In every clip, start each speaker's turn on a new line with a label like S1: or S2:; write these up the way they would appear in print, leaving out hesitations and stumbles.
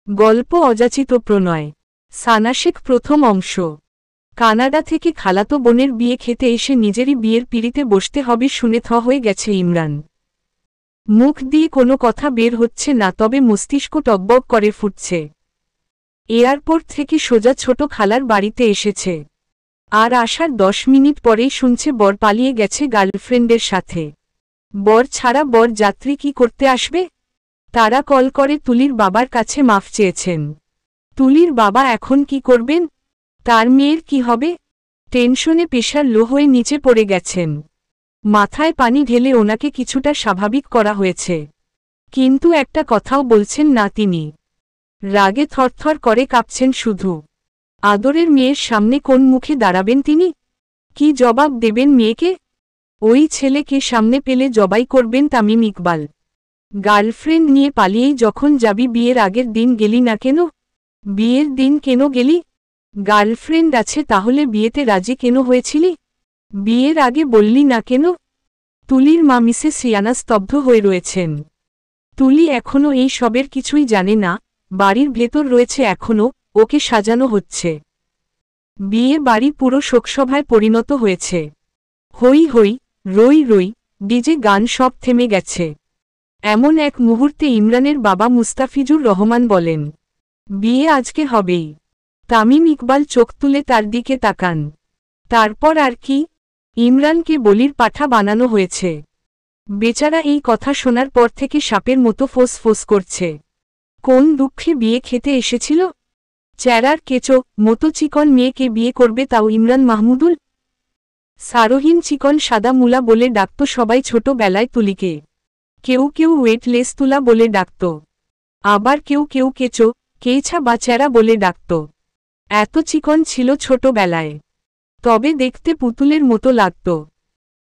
S1: গল্প অযাচিত প্রণয়। সানা শেখ প্রথম অংশ। কানাডা থেকে খালাতো বোনের বিয়ে খেতে এসে নিজেরই বিয়ের পিঁড়িতে বসতে হবে শুনে থ হয়ে গেছে ইমরান। মুখ দিয়ে কোনো কথা বের হচ্ছে না, তবে মস্তিষ্ক টকবক করে ফুটছে। এয়ারপোর্ট থেকে সোজা ছোট খালার বাড়িতে এসেছে, আর আসার 10 মিনিট পরেই শুনছে বর পালিয়ে গেছে গার্লফ্রেন্ডের সাথে। বর ছাড়া বর যাত্রী কি করতে আসবে? তারা কল করে তুলির বাবার কাছে মাফ চেয়েছেন। তুলির বাবা এখন কি করবেন? তার মেয়ের কি হবে? টেনশনে প্রেশার লো হয়ে নিচে পড়ে গেছেন। মাথায় পানি ঢেলে ওনাকে কিছুটা স্বাভাবিক করা হয়েছে, কিন্তু একটা কথাও বলছেন না তিনি। রাগে থরথর করে কাঁপছেন শুধু। আদরের মেয়ের সামনে কোন মুখে দাঁড়াবেন তিনি? কি জবাব দেবেন মেয়েকে? ওই ছেলেকে সামনে পেলে জবাই করবেন তামিম ইকবাল। গার্লফ্রেন্ড নিয়ে পালিয়েই যখন যাবি, বিয়ের আগের দিন গেলি না কেন? বিয়ের দিন কেন গেলি? গার্লফ্রেন্ড আছে তাহলে বিয়েতে রাজি কেন হয়েছিলি? বিয়ের আগে বললি না কেন? তুলির মা মিসেস সিয়ানা স্তব্ধ হয়ে রয়েছেন। তুলি এখনও এই সবের কিছুই জানে না। বাড়ির ভেতর রয়েছে এখনও, ওকে সাজানো হচ্ছে। বিয়ে বাড়ি পুরো শোকসভায় পরিণত হয়েছে। হই হই, রই রই, ডিজে গান সব থেমে গেছে। এমন এক মুহূর্তে ইমরানের বাবা মুস্তাফিজুর রহমান বলেন, বিয়ে আজকে হবেই। তামিম ইকবাল চোখ তুলে তার দিকে তাকান। তারপর আর কি? ইমরানকে বলির পাঠা বানানো হয়েছে। বেচারা এই কথা শোনার পর থেকে সাপের মতো ফোঁস ফোঁস করছে। কোন দুঃখে বিয়ে খেতে এসেছিল? চেরার কেঁচো মতো চিকন মেয়েকে বিয়ে করবে, তাও ইমরান মাহমুদুল। সারোহীন চিকন সাদা মুলা বলে ডাকত সবাই ছোটবেলায় তুলিকে। কেউ কেউ ওয়েটলেস তুলা বলে ডাকত, আবার কেউ কেউ কেঁচো, কেইছা বা চেরা বলে ডাকত। এত চিকন ছিল ছোটবেলায়, তবে দেখতে পুতুলের মতো লাগত।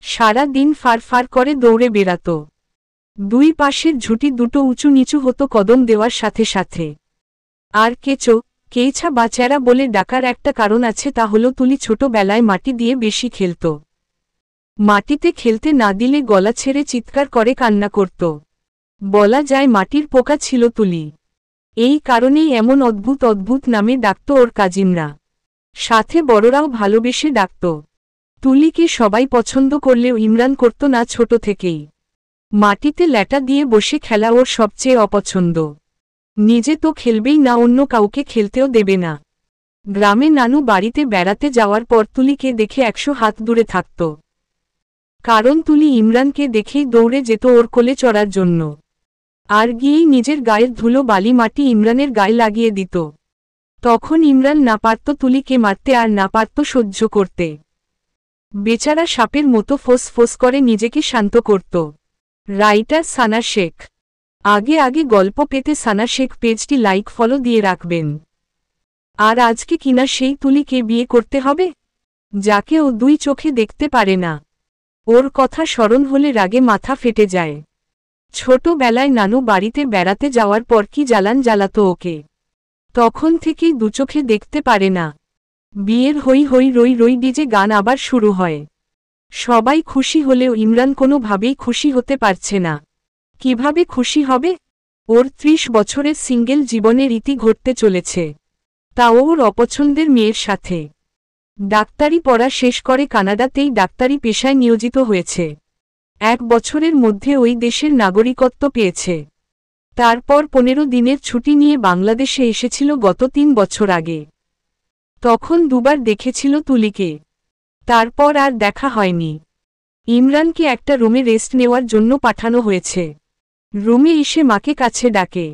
S1: সারা দিন ফারফার করে দৌড়ে বেড়াত। দুই পাশের ঝুঁটি দুটো উঁচু নিচু হতো কদম দেওয়ার সাথে সাথে। আর কেঁচো, কেইছা বা চেরা বলে ডাকার একটা কারণ আছে, তা হলো তুলি ছোটবেলায় মাটি দিয়ে বেশি খেলত। মাটিতে খেলতে না দিলে গলা ছেড়ে চিৎকার করে কান্না করত। বলা যায় মাটির পোকা ছিল তুলি। এই কারণেই এমন অদ্ভুত অদ্ভুত নামে ডাকত ওর কাজিনরা, সাথে বড়রাও ভালোবেসে ডাকত। তুলিকে সবাই পছন্দ করলেও ইমরান করত না ছোট থেকেই। মাটিতে ল্যাটা দিয়ে বসে খেলা ওর সবচেয়ে অপছন্দ। নিজে তো খেলবেই না, অন্য কাউকে খেলতেও দেবে না। গ্রামে নানু বাড়িতে বেড়াতে যাওয়ার পর তুলিকে দেখে 100 হাত দূরে থাকত, কারণ তুলি ইমরানকে দেখেই দৌড়ে যেত ওর কোলে চড়ার জন্য। আর গিয়েই নিজের গায়ের ধুলো বালি মাটি ইমরানের গায়ে লাগিয়ে দিত। তখন ইমরান না পারত তুলিকে মারতে, আর না পারত সহ্য করতে। বেচারা সাপের মতো ফোঁস ফোঁস করে নিজেকে শান্ত করত। রাইটার সানা শেখ। আগে আগে গল্প পেতে সানা শেখ পেজটি লাইক ফলো দিয়ে রাখবেন। আর আজকে কিনা সেই তুলিকে বিয়ে করতে হবে, যাকে ও দুই চোখে দেখতে পারে না। ওর কথা স্মরণ হলে রাগে মাথা ফেটে যায়। ছোটবেলায় নানু বাড়িতে বেড়াতে যাওয়ার পর কি জ্বালান জ্বালাতো ওকে, তখন থেকেই দুচোখে দেখতে পারে না। বিয়ের হই হই রই রই ডিজে গান আবার শুরু হয়। সবাই খুশি হলেও ইমরান কোনোভাবেই খুশি হতে পারছে না। কিভাবে খুশি হবে? ওর 30 বছরের সিঙ্গেল জীবনের ইতি ঘটতে চলেছে, তাও ওর অপছন্দের মেয়ের সাথে। ডাক্তারি পড়া শেষ করে কানাডাতেই ডাক্তারি পেশায় নিয়োজিত হয়েছে। 1 বছরের মধ্যে ওই দেশের নাগরিকত্ব পেয়েছে। তারপর 15 দিনের ছুটি নিয়ে বাংলাদেশে এসেছিল গত 3 বছর আগে। তখন দুবার দেখেছিল তুলিকে, তারপর আর দেখা হয়নি। ইমরানকে একটা রুমে রেস্ট নেওয়ার জন্য পাঠানো হয়েছে। রুমে এসে মাকে কাছে ডাকে।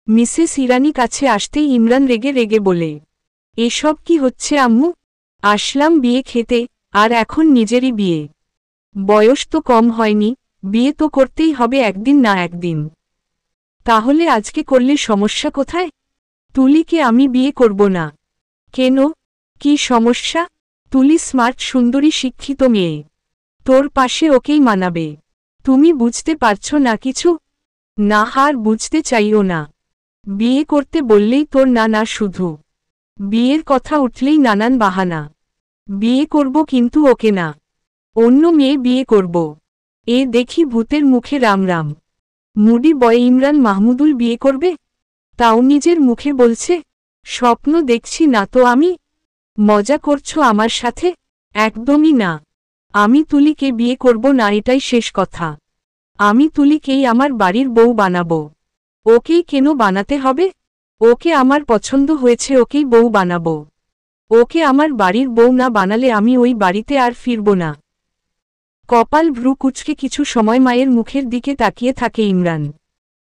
S1: মিসেস ইরানি কাছে আসতেই ইমরান রেগে রেগে বলে, এসব কি হচ্ছে আম্মু? আসলাম বিয়ে খেতে, আর এখন নিজেরই বিয়ে। বয়স তো কম হয়নি, বিয়ে তো করতেই হবে একদিন না একদিন। তাহলে আজকে করলে সমস্যা কোথায়? তুলিকে আমি বিয়ে করব না। কেন? কি সমস্যা? তুলি স্মার্ট সুন্দরী শিক্ষিত মেয়ে, তোর পাশে ওকেই মানাবে। তুমি বুঝতে পারছো না কিছু? না, আর বুঝতে চাইও না। বিয়ে করতে বললেই তোর না না, শুধু বিয়ের কথা উঠলেই নানান বাহানা। বিয়ে করব কিন্তু ওকে না, অন্য মেয়ে বিয়ে করব। এ দেখি ভূতের মুখে রাম রাম। মুডি বয় ইমরান মাহমুদুল বিয়ে করবে? তাও নিজের মুখে বলছে, স্বপ্ন দেখছি না তো আমি? মজা করছো আমার সাথে? একদমই না। আমি তুলিকে বিয়ে করব না, এটাই শেষ কথা। আমি তুলিকেই আমার বাড়ির বউ বানাবো। ওকেই কেন বানাতে হবে? ওকে আমার পছন্দ হয়েছে, ওকেই বউ বানাবো। ওকে আমার বাড়ির বউ না বানালে আমি ওই বাড়িতে আর ফিরব না। কপাল ভ্রু কুঁচকে কিছু সময় মায়ের মুখের দিকে তাকিয়ে থাকে ইমরান।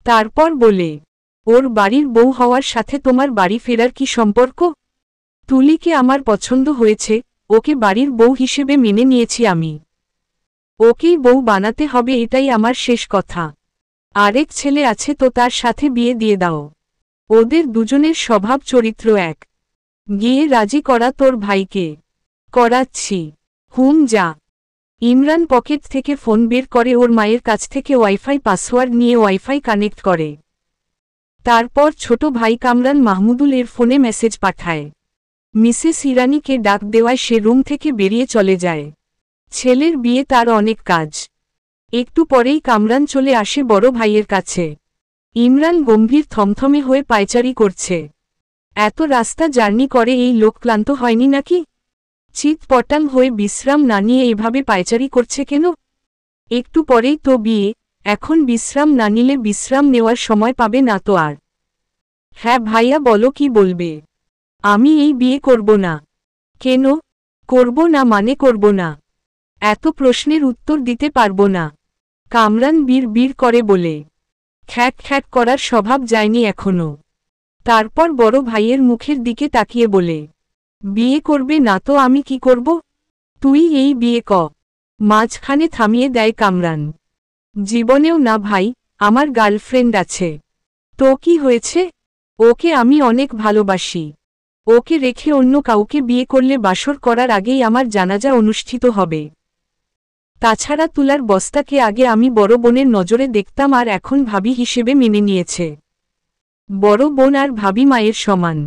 S1: তারপর বলে, ওর বাড়ির বউ হওয়ার সাথে তোমার বাড়ি ফেরার কি সম্পর্ক? তুলিকে আমার পছন্দ হয়েছে, ওকে বাড়ির বউ হিসেবে মেনে নিয়েছি আমি। ওকেই বউ বানাতে হবে, এটাই আমার শেষ কথা। আরেক ছেলে আছে তো তার সাথে বিয়ে দিয়ে দাও। ওদের দুজনের স্বভাব চরিত্র এক। গিয়ে রাজি করা তোর ভাইকে। করাচ্ছি। হুম, যা। ইমরান পকেট থেকে ফোন বের করে ওর মায়ের কাছ থেকে ওয়াইফাই পাসওয়ার্ড নিয়ে ওয়াইফাই কানেক্ট করে। তারপর ছোট ভাই কামরান মাহমুদুল এর ফোনে মেসেজ পাঠায়। মিসেস ইরানিকে ডাক দেওয়ায় সে রুম থেকে বেরিয়ে চলে যায়। ছেলের বিয়ে, তার অনেক কাজ। একটু পরেই কামরান চলে আসে বড় ভাইয়ের কাছে। ইমরান গম্ভীর থমথমে হয়ে পায়চারি করছে। এত রাস্তা জার্নি করে এই লোক ক্লান্ত হয়নি নাকি? চিৎপটাং হয়ে বিশ্রাম না নিয়ে এভাবে পায়চারি করছে কেন? একটু পরেই তো বিয়ে, এখন বিশ্রাম না নিলে বিশ্রাম নেওয়ার সময় পাবে না তো আর। হ্যাঁ ভাইয়া, বলো কি বলবে? আমি এই বিয়ে করব না। কেন করব না? মানে করব না। এত প্রশ্নের উত্তর দিতে পারব না। কামরান বিড় করে বলে। খ্যাক খ্যাক করার স্বভাব যায়নি এখনো। তারপর বড় ভাইয়ের মুখের দিকে তাকিয়ে বলে, বিয়ে করবে না তো আমি কি করব? তুই এই বিয়ে মাঝখানে থামিয়ে দেয় কামরান। জীবনেও না ভাই, আমার গার্লফ্রেন্ড আছে। তো কি হয়েছে? ওকে আমি অনেক ভালোবাসি। ওকে রেখে অন্য কাউকে বিয়ে করলে বাসর করার আগেই আমার জানাজা অনুষ্ঠিত হবে। তাছাড়া তুলার বস্তাকে আগে আমি বড় বোনের নজরে দেখতাম, আর এখন ভাবি হিসেবে মেনে নিয়েছে। বড় বোন আর ভাবি মায়ের সমান।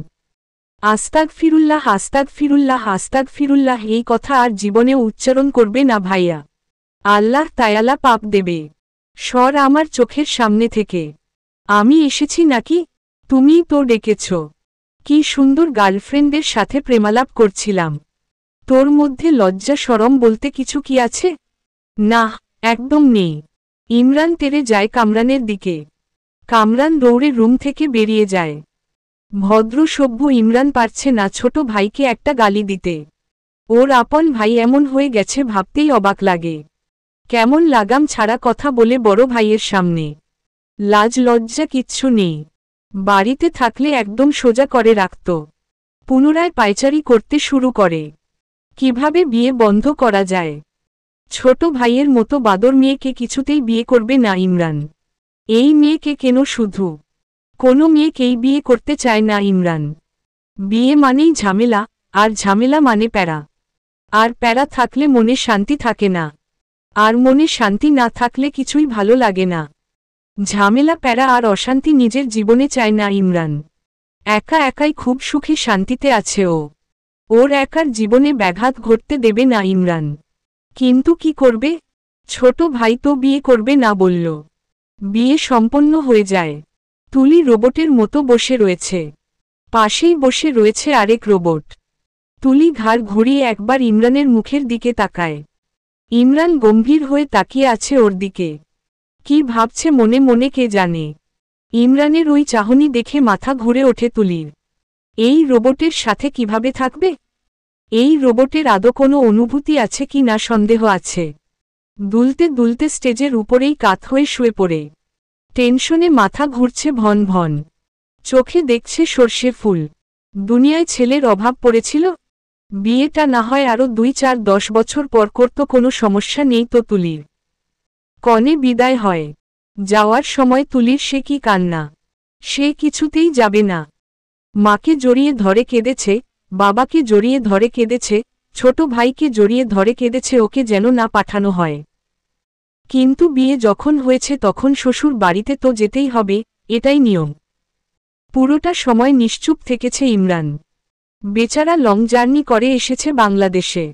S1: আস্তাগফিরুল্লাহ, আস্তাগফিরুল্লাহ, আস্তাগফিরুল্লাহ, এই কথা আর জীবনেও উচ্চারণ করবে না ভাইয়া। আল্লাহ তায়ালা পাপ দেবে। সর আমার চোখের সামনে থেকে। আমি এসেছি নাকি? তুমিই তো ডেকেছ। কি সুন্দর গার্লফ্রেন্ডের সাথে প্রেমালাপ করছিলাম। তোর মধ্যে লজ্জা শরম বলতে কিছু কি আছে? না, একদম নেই। ইমরান তেড়ে যায় কামরানের দিকে। কামরান দৌড়ে রুম থেকে বেরিয়ে যায়। ভদ্র সভ্য ইমরান পারছে না ছোট ভাইকে একটা গালি দিতে। ওর আপন ভাই এমন হয়ে গেছে ভাবতেই অবাক লাগে। কেমন লাগাম ছাড়া কথা বলে বড় ভাইয়ের সামনে। লাজ লজ্জা কিচ্ছু নেই। বাড়িতে থাকলে একদম সোজা করে রাখত। পুনরায় পায়চারি করতে শুরু করে। কিভাবে বিয়ে বন্ধ করা যায়? ছোট ভাইয়ের মতো বাদর মেয়েকে কিছুতেই বিয়ে করবে না ইমরান। এই মেয়েকে কেন শুধু? কোনো মেয়েকেই বিয়ে করতে চায় না ইমরান। বিয়ে মানেই ঝামেলা, আর ঝামেলা মানে প্যারা। আর প্যারা থাকলে মনে শান্তি থাকে না। আর মনে শান্তি না থাকলে কিছুই ভালো লাগে না। ঝামেলা, প্যারা আর অশান্তি নিজের জীবনে চায় না ইমরান। একা একাই খুব সুখে শান্তিতে আছে ও। ওর একার জীবনে ব্যাঘাত ঘটতে দেবে না ইমরান। কিন্তু কি করবে? ছোট ভাই তো বিয়ে করবে না বলল। বিয়ে সম্পন্ন হয়ে যায়। তুলি রোবটের মতো বসে রয়েছে। পাশেই বসে রয়েছে আরেক রোবট। তুলি ঘাড় ঘুরিয়ে একবার ইমরানের মুখের দিকে তাকায়। ইমরান গম্ভীর হয়ে তাকিয়ে আছে ওর দিকে। কি ভাবছে মনে মনে কে জানে। ইমরানের ওই চাহনি দেখে মাথা ঘুরে ওঠে তুলির। এই রোবটের সাথে কিভাবে থাকবে? এই রোবটের আদৌ কোনো অনুভূতি আছে কি না সন্দেহ আছে। দুলতে দুলতে স্টেজের উপরেই কাত হয়ে শুয়ে পড়ে। টেনশনে মাথা ঘুরছে ভন ভন। চোখে দেখছে সর্ষে ফুল। দুনিয়ায় ছেলের অভাব পড়েছিল? বিয়েটা না হয় আরও 2-4-10 বছর পর করত, কোনো সমস্যা নেই তো তুলির। কনে বিদায় হয়। যাওয়ার সময় তুলির সে কি কান্না। সে কিছুতেই যাবে না। মাকে জড়িয়ে ধরে কেঁদেছে, বাবাকে জড়িয়ে ধরে কেঁদেছে, ছোট ভাইকে জড়িয়ে ধরে কেঁদেছে ওকে যেন না পাঠানো হয়। কিন্তু বিয়ে যখন হয়েছে তখন শ্বশুর বাড়িতে তো যেতেই হবে, এটাই নিয়ম। পুরোটা সময় নিশ্চুপ থেকেছে ইমরান। বেচারা লং জার্নি করে এসেছে বাংলাদেশে।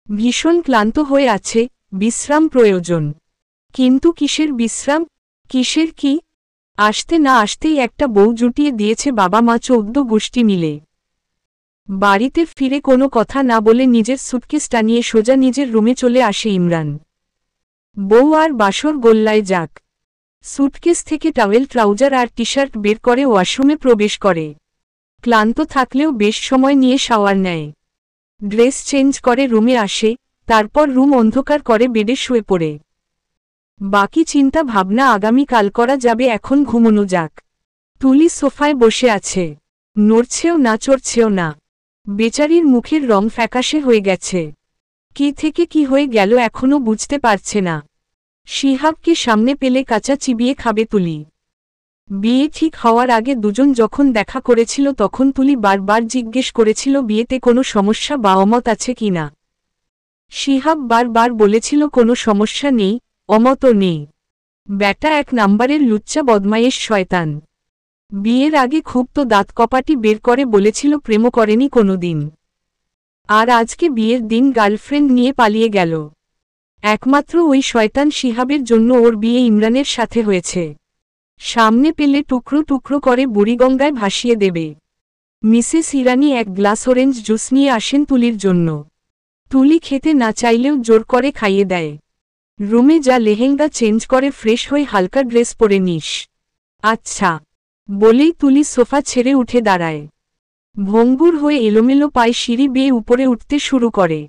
S1: ভীষণ ক্লান্ত হয়ে আছে, বিশ্রাম প্রয়োজন। কিন্তু কিসের বিশ্রাম? কিসের কি? আসতে না আসতেই একটা বউ জুটিয়ে দিয়েছে বাবা মা 14 গোষ্ঠী মিলে। বাড়িতে ফিরে কোনো কথা না বলে নিজের সুটকেসটা নিয়ে সোজা নিজের রুমে চলে আসে ইমরান। বউ আর বাসর গোল্লায় যাক। সুটকেস থেকে টাওয়েল ট্রাউজার আর টি শার্ট বের করে ওয়াশরুমে প্রবেশ করে। ক্লান্ত থাকলেও বেশ সময় নিয়ে শাওয়ার নেয়। ড্রেস চেঞ্জ করে রুমে আসে, তারপর রুম অন্ধকার করে বেডে শুয়ে পড়ে। বাকি চিন্তা ভাবনা আগামী কাল করা যাবে, এখন ঘুমোনো যাক। তুলি সোফায় বসে আছে, নড়ছেও না চড়ছেও না। বেচারির মুখের রং ফ্যাকাশে হয়ে গেছে। কি থেকে কি হয়ে গেল এখনও বুঝতে পারছে না। শিহাবকে সামনে পেলে কাঁচা চিবিয়ে খাবে তুলি। বিয়ে ঠিক হওয়ার আগে দুজন যখন দেখা করেছিল তখন তুলি বারবার জিজ্ঞেস করেছিল বিয়েতে কোনো সমস্যা বা অমত আছে কিনা। শিহাব বারবার বলেছিল কোনো সমস্যা নেই, অমতও নেই। ব্যাটা এক নাম্বারের লুচ্চা বদমাইশ শয়তান। বিয়ের আগে খুব তো দাঁত কপাটি বের করে বলেছিল প্রেমও করেনি কোনোদিন। আর আজকে বিয়ের দিন গার্লফ্রেন্ড নিয়ে পালিয়ে গেল। একমাত্র ওই শয়তান শিহাবের জন্য ওর বিয়ে ইমরানের সাথে হয়েছে। সামনে পেলে টুকরো টুকরো করে বুড়িগঙ্গায় ভাসিয়ে দেবে। মিসেস ইরানি এক গ্লাস অরেঞ্জ জুস নিয়ে আসেন তুলির জন্য। তুলি খেতে না চাইলেও জোর করে খাইয়ে দেয়। রুমে যা, লেহেঙ্গা চেঞ্জ করে ফ্রেশ হয়ে হালকা ড্রেস পরে নিস। আচ্ছা বলেই তুলি সোফা ছেড়ে উঠে দাঁড়ায়। ভঙ্গুর হয়ে এলোমেলো পায়ে সিঁড়ি বেয়ে উপরে উঠতে শুরু করে।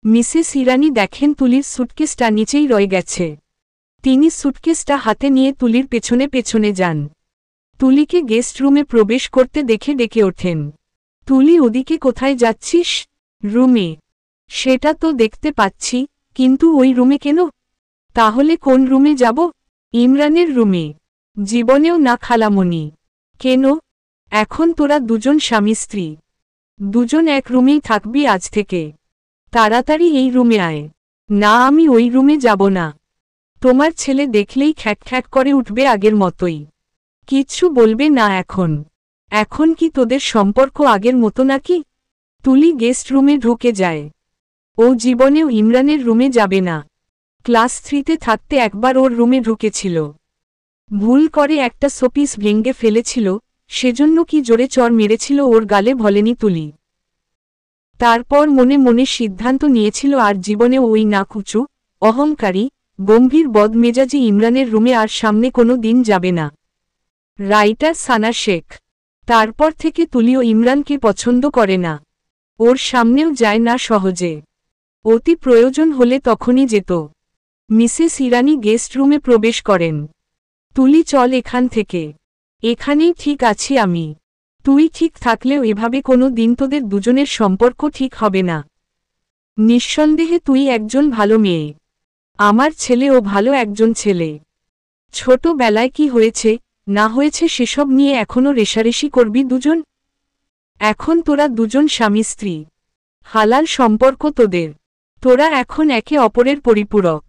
S1: মিসেস ইরানি দেখেন তুলির সুটকেসটা নিচেই রয়ে গেছে। তিনি সুটকেসটা হাতে নিয়ে তুলির পেছনে পেছনে যান। তুলিকে গেস্ট রুমে প্রবেশ করতে দেখে ডেকে ওঠেন। তুলি, ওদিকে কোথায় যাচ্ছিস? রুমে। সেটা তো দেখতে পাচ্ছি, কিন্তু ওই রুমে কেন? তাহলে কোন রুমে যাব? ইমরানের রুমে। জীবনেও না খালামণি। কেন? এখন তোরা দুজন স্বামী স্ত্রী, দুজন এক রুমেই থাকবি আজ থেকে। তাড়াতাড়ি এই রুমে আয়। না, আমি ওই রুমে যাব না। তোমার ছেলে দেখলেই খ্যাক খ্যাক করে উঠবে আগের মতোই। কিচ্ছু বলবে না এখন। এখন কি তোদের সম্পর্ক আগের মতো নাকি? তুলি গেস্ট রুমে ঢুকে যায়। ও জীবনেও ইমরানের রুমে যাবে না। ক্লাস 3তে থাকতে একবার ওর রুমে ঢুকেছিল। ভুল করে একটা শোপিস ভেঙে ফেলেছিল, সেজন্য কি জোরে চড় মেরেছিল ওর গালে বলেনি তুলি। তারপর মনে মনে সিদ্ধান্ত নিয়েছিল আর জীবনে ওই নাকুচু, অহংকারী, গম্ভীর বদমেজাজি ইমরানের রুমে আর সামনে কোনো দিন যাবে না। রাইটার সানা শেখ। তারপর থেকে তুলিও ইমরানকে পছন্দ করে না। ওর সামনেও যায় না সহজে। অতি প্রয়োজন হলে তখনই যেত। মিসেস ইরানি গেস্ট রুমে প্রবেশ করেন। তুলি, চল এখান থেকে। এখানেই ঠিক আছি আমি। তুই ঠিক থাকলেও এভাবে কোনো দিন তোদের দুজনের সম্পর্ক ঠিক হবে না। নিঃসন্দেহে তুই একজন ভালো মেয়ে। আমার ছেলেও ভালো একজন ছেলে। ছোটবেলায় কি হয়েছে না হয়েছে সেসব নিয়ে এখনও রেষারেষি করবি দুজন? এখন তোরা দুজন স্বামী স্ত্রী, হালাল সম্পর্ক তোদের। তোরা এখন একে অপরের পরিপূরক।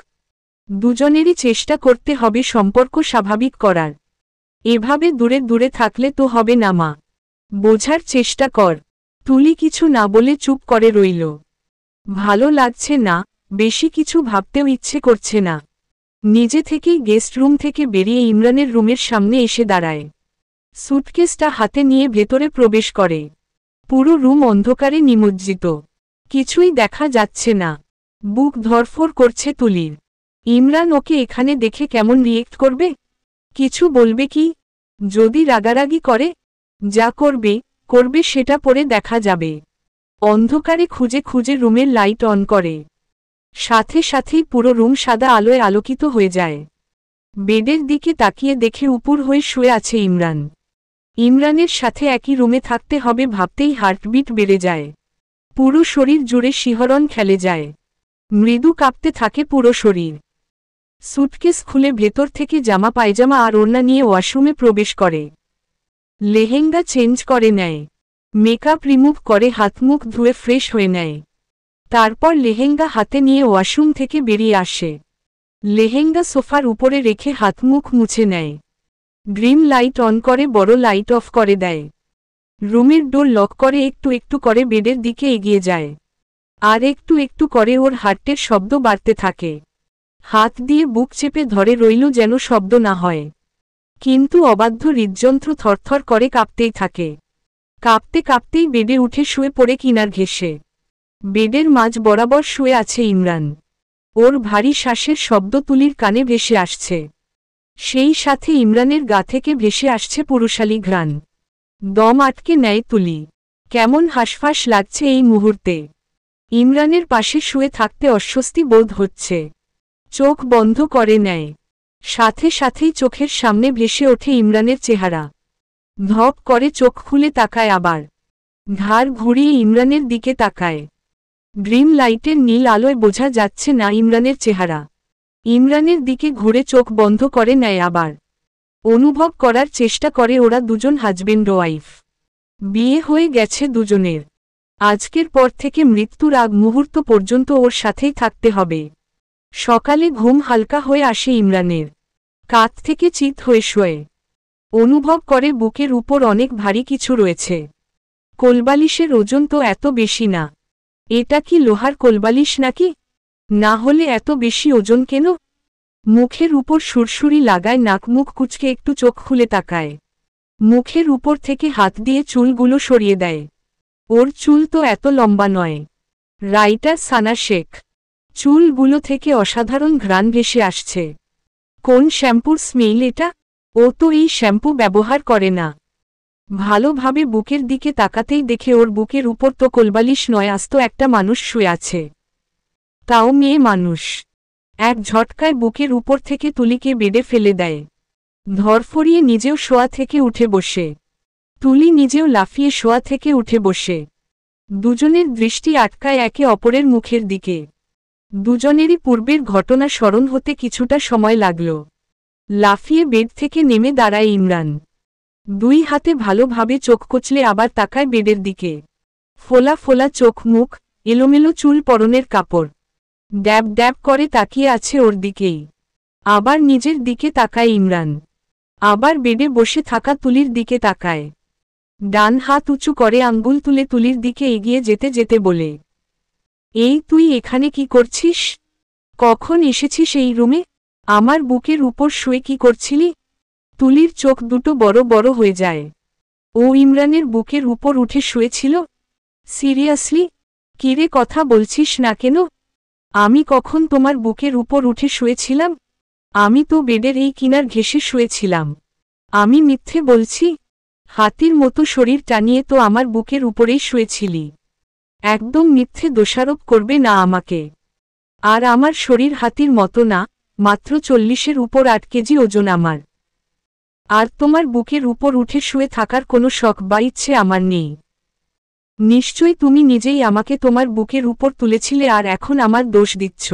S1: দুজনেরই চেষ্টা করতে হবে সম্পর্ক স্বাভাবিক করার। এভাবে দূরে দূরে থাকলে তো হবে না মা। বোঝার চেষ্টা কর। তুলি কিছু না বলে চুপ করে রইল। ভালো লাগছে না, বেশি কিছু ভাবতেও ইচ্ছে করছে না। নিজে থেকেই গেস্ট রুম থেকে বেরিয়ে ইমরানের রুমের সামনে এসে দাঁড়ায়। সুটকেসটা হাতে নিয়ে ভেতরে প্রবেশ করে। পুরো রুম অন্ধকারে নিমজ্জিত, কিছুই দেখা যাচ্ছে না। বুক ধরফর করছে তুলির। ইমরান ওকে এখানে দেখে কেমন রিয়েক্ট করবে? কিছু বলবে কি? যদি রাগারাগি করে? যা করবে করবে সেটা পরে দেখা যাবে। অন্ধকারে খুঁজে খুঁজে রুমের লাইট অন করে। সাথে সাথেই পুরো রুম সাদা আলোয় আলোকিত হয়ে যায়। বেডের দিকে তাকিয়ে দেখে উপর হয়ে শুয়ে আছে ইমরান। ইমরানের সাথে একই রুমে থাকতে হবে ভাবতেই হার্টবিট বেড়ে যায়। পুরো শরীর জুড়ে শিহরণ খেলে যায়। মৃদু কাঁপতে থাকে পুরো শরীর। সুটকেস খুলে ভেতর থেকে জামা পায়জামা আর ওড়না নিয়ে ওয়াশরুমে প্রবেশ করে। লেহেঙ্গা চেঞ্জ করে নেয়। মেকআপ রিমুভ করে হাতমুখ ধুয়ে ফ্রেশ হয়ে নেয়। তারপর লেহেঙ্গা হাতে নিয়ে ওয়াশরুম থেকে বেরিয়ে আসে। লেহেঙ্গা সোফার উপরে রেখে হাতমুখ মুছে নেয়। ড্রিম লাইট অন করে বড় লাইট অফ করে দেয়। রুমের ডোর লক করে একটু একটু করে বেডের দিকে এগিয়ে যায়। আর একটু একটু করে ওর হার্টের শব্দ বাড়তে থাকে। হাত দিয়ে বুক চেপে ধরে রইল যেন শব্দ না হয়। কিন্তু অবাধ্য হৃদযন্ত্র থরথর করে কাঁপতেই থাকে। কাঁপতে কাঁপতেই বেডে উঠে শুয়ে পড়ে কিনার ঘেঁষে। বেডের মাঝ বরাবর শুয়ে আছে ইমরান। ওর ভারী শ্বাসের শব্দ তুলির কানে ভেসে আসছে। সেই সাথে ইমরানের গা থেকে ভেসে আসছে পুরুষালী ঘ্রাণ। দম আটকে নেয় তুলি। কেমন হাঁসফাঁস লাগছে এই মুহূর্তে। ইমরানের পাশে শুয়ে থাকতে অস্বস্তি বোধ হচ্ছে। চোখ বন্ধ করে নেয়। সাথে সাথেই চোখের সামনে ভেসে ওঠে ইমরানের চেহারা। ধপ করে চোখ খুলে তাকায় আবার। ঘাড় ঘুরিয়ে ইমরানের দিকে তাকায়। ড্রিম লাইটের নীল আলোয় বোঝা যাচ্ছে না ইমরানের চেহারা। ইমরানের দিকে ঘুরে চোখ বন্ধ করে নেয় আবার। অনুভব করার চেষ্টা করে ওরা দুজন হাজবেন্ড ওয়াইফ। বিয়ে হয়ে গেছে দুজনের। আজকের পর থেকে মৃত্যুর আগ মুহূর্ত পর্যন্ত ওর সাথেই থাকতে হবে। সকালে ঘুম হালকা হয়ে আসে ইমরানের। কাঁধ থেকে চিত হয়ে শোয়ে। অনুভব করে বুকের উপর অনেক ভারী কিছু রয়েছে। কোলবালিশের ওজন তো এত বেশি না। এটা কি লোহার কোলবালিশ নাকি? না হলে এত বেশি ওজন কেন? মুখের উপর সুরসুরি লাগায়, নাক মুখ কুচকে একটু চোখ খুলে তাকায়। মুখের উপর থেকে হাত দিয়ে চুলগুলো সরিয়ে দেয়। ওর চুল তো এত লম্বা নয়। রাইটার সানা শেখ। চুলগুলো থেকে অসাধারণ ঘ্রাণ ভেসে আসছে। কোন শ্যাম্পুর স্মেল এটা? ও তো এই শ্যাম্পু ব্যবহার করে না। ভালোভাবে বুকের দিকে তাকাতেই দেখে ওর বুকের উপর তো কোলবালিশ নয়, আস্ত একটা মানুষ শুয়ে আছে। তাও মেয়ে মানুষ। এক ঝটকায় বুকের উপর থেকে তুলিকে বেডে ফেলে দেয়। ধরফরিয়ে নিজেও শোয়া থেকে উঠে বসে। তুলি নিজেও লাফিয়ে শোয়া থেকে উঠে বসে। দুজনের দৃষ্টি আটকায় একে অপরের মুখের দিকে। দুজনেরই পূর্বের ঘটনা স্মরণ হতে কিছুটা সময় লাগল। লাফিয়ে বেড থেকে নেমে দাঁড়ায় ইমরান। দুই হাতে ভালোভাবে চোখ কচলে আবার তাকায় বেডের দিকে। ফোলা ফোলা চোখ মুখ, এলোমেলো চুল, পরনের কাপড়। ড্যাব ড্যাব করে তাকিয়ে আছে ওর দিকেই। আবার নিজের দিকে তাকায় ইমরান। আবার বেডে বসে থাকা তুলির দিকে তাকায়। ডান হাত উঁচু করে আঙ্গুল তুলে তুলির দিকে এগিয়ে যেতে যেতে বলে, এই তুই এখানে কি করছিস? কখন এসেছিস এই রুমে? আমার বুকের উপর শুয়ে কি করছিলি? তুলির চোখ দুটো বড় বড় হয়ে যায়। ও ইমরানের বুকের উপর উঠে শুয়েছিল? সিরিয়াসলি? কিরে, কথা বলছিস না কেন? আমি কখন তোমার বুকের উপর উঠে শুয়েছিলাম? আমি তো বেডের এই কিনার ঘেঁষে শুয়েছিলাম। আমি মিথ্যে বলছি? হাতির মতো শরীর টানিয়ে তো আমার বুকের উপরেই শুয়েছিলি। একদম মিথ্যে দোষারোপ করবে না আমাকে। আর আমার শরীর হাতির মতো না, মাত্র 40-এর উপর 8 কেজি ওজন আমার। আর তোমার বুকের উপর উঠে শুয়ে থাকার কোনো শখ বা ইচ্ছে আমার নেই। নিশ্চয়ই তুমি নিজেই আমাকে তোমার বুকের উপর তুলেছিলে আর এখন আমার দোষ দিচ্ছ।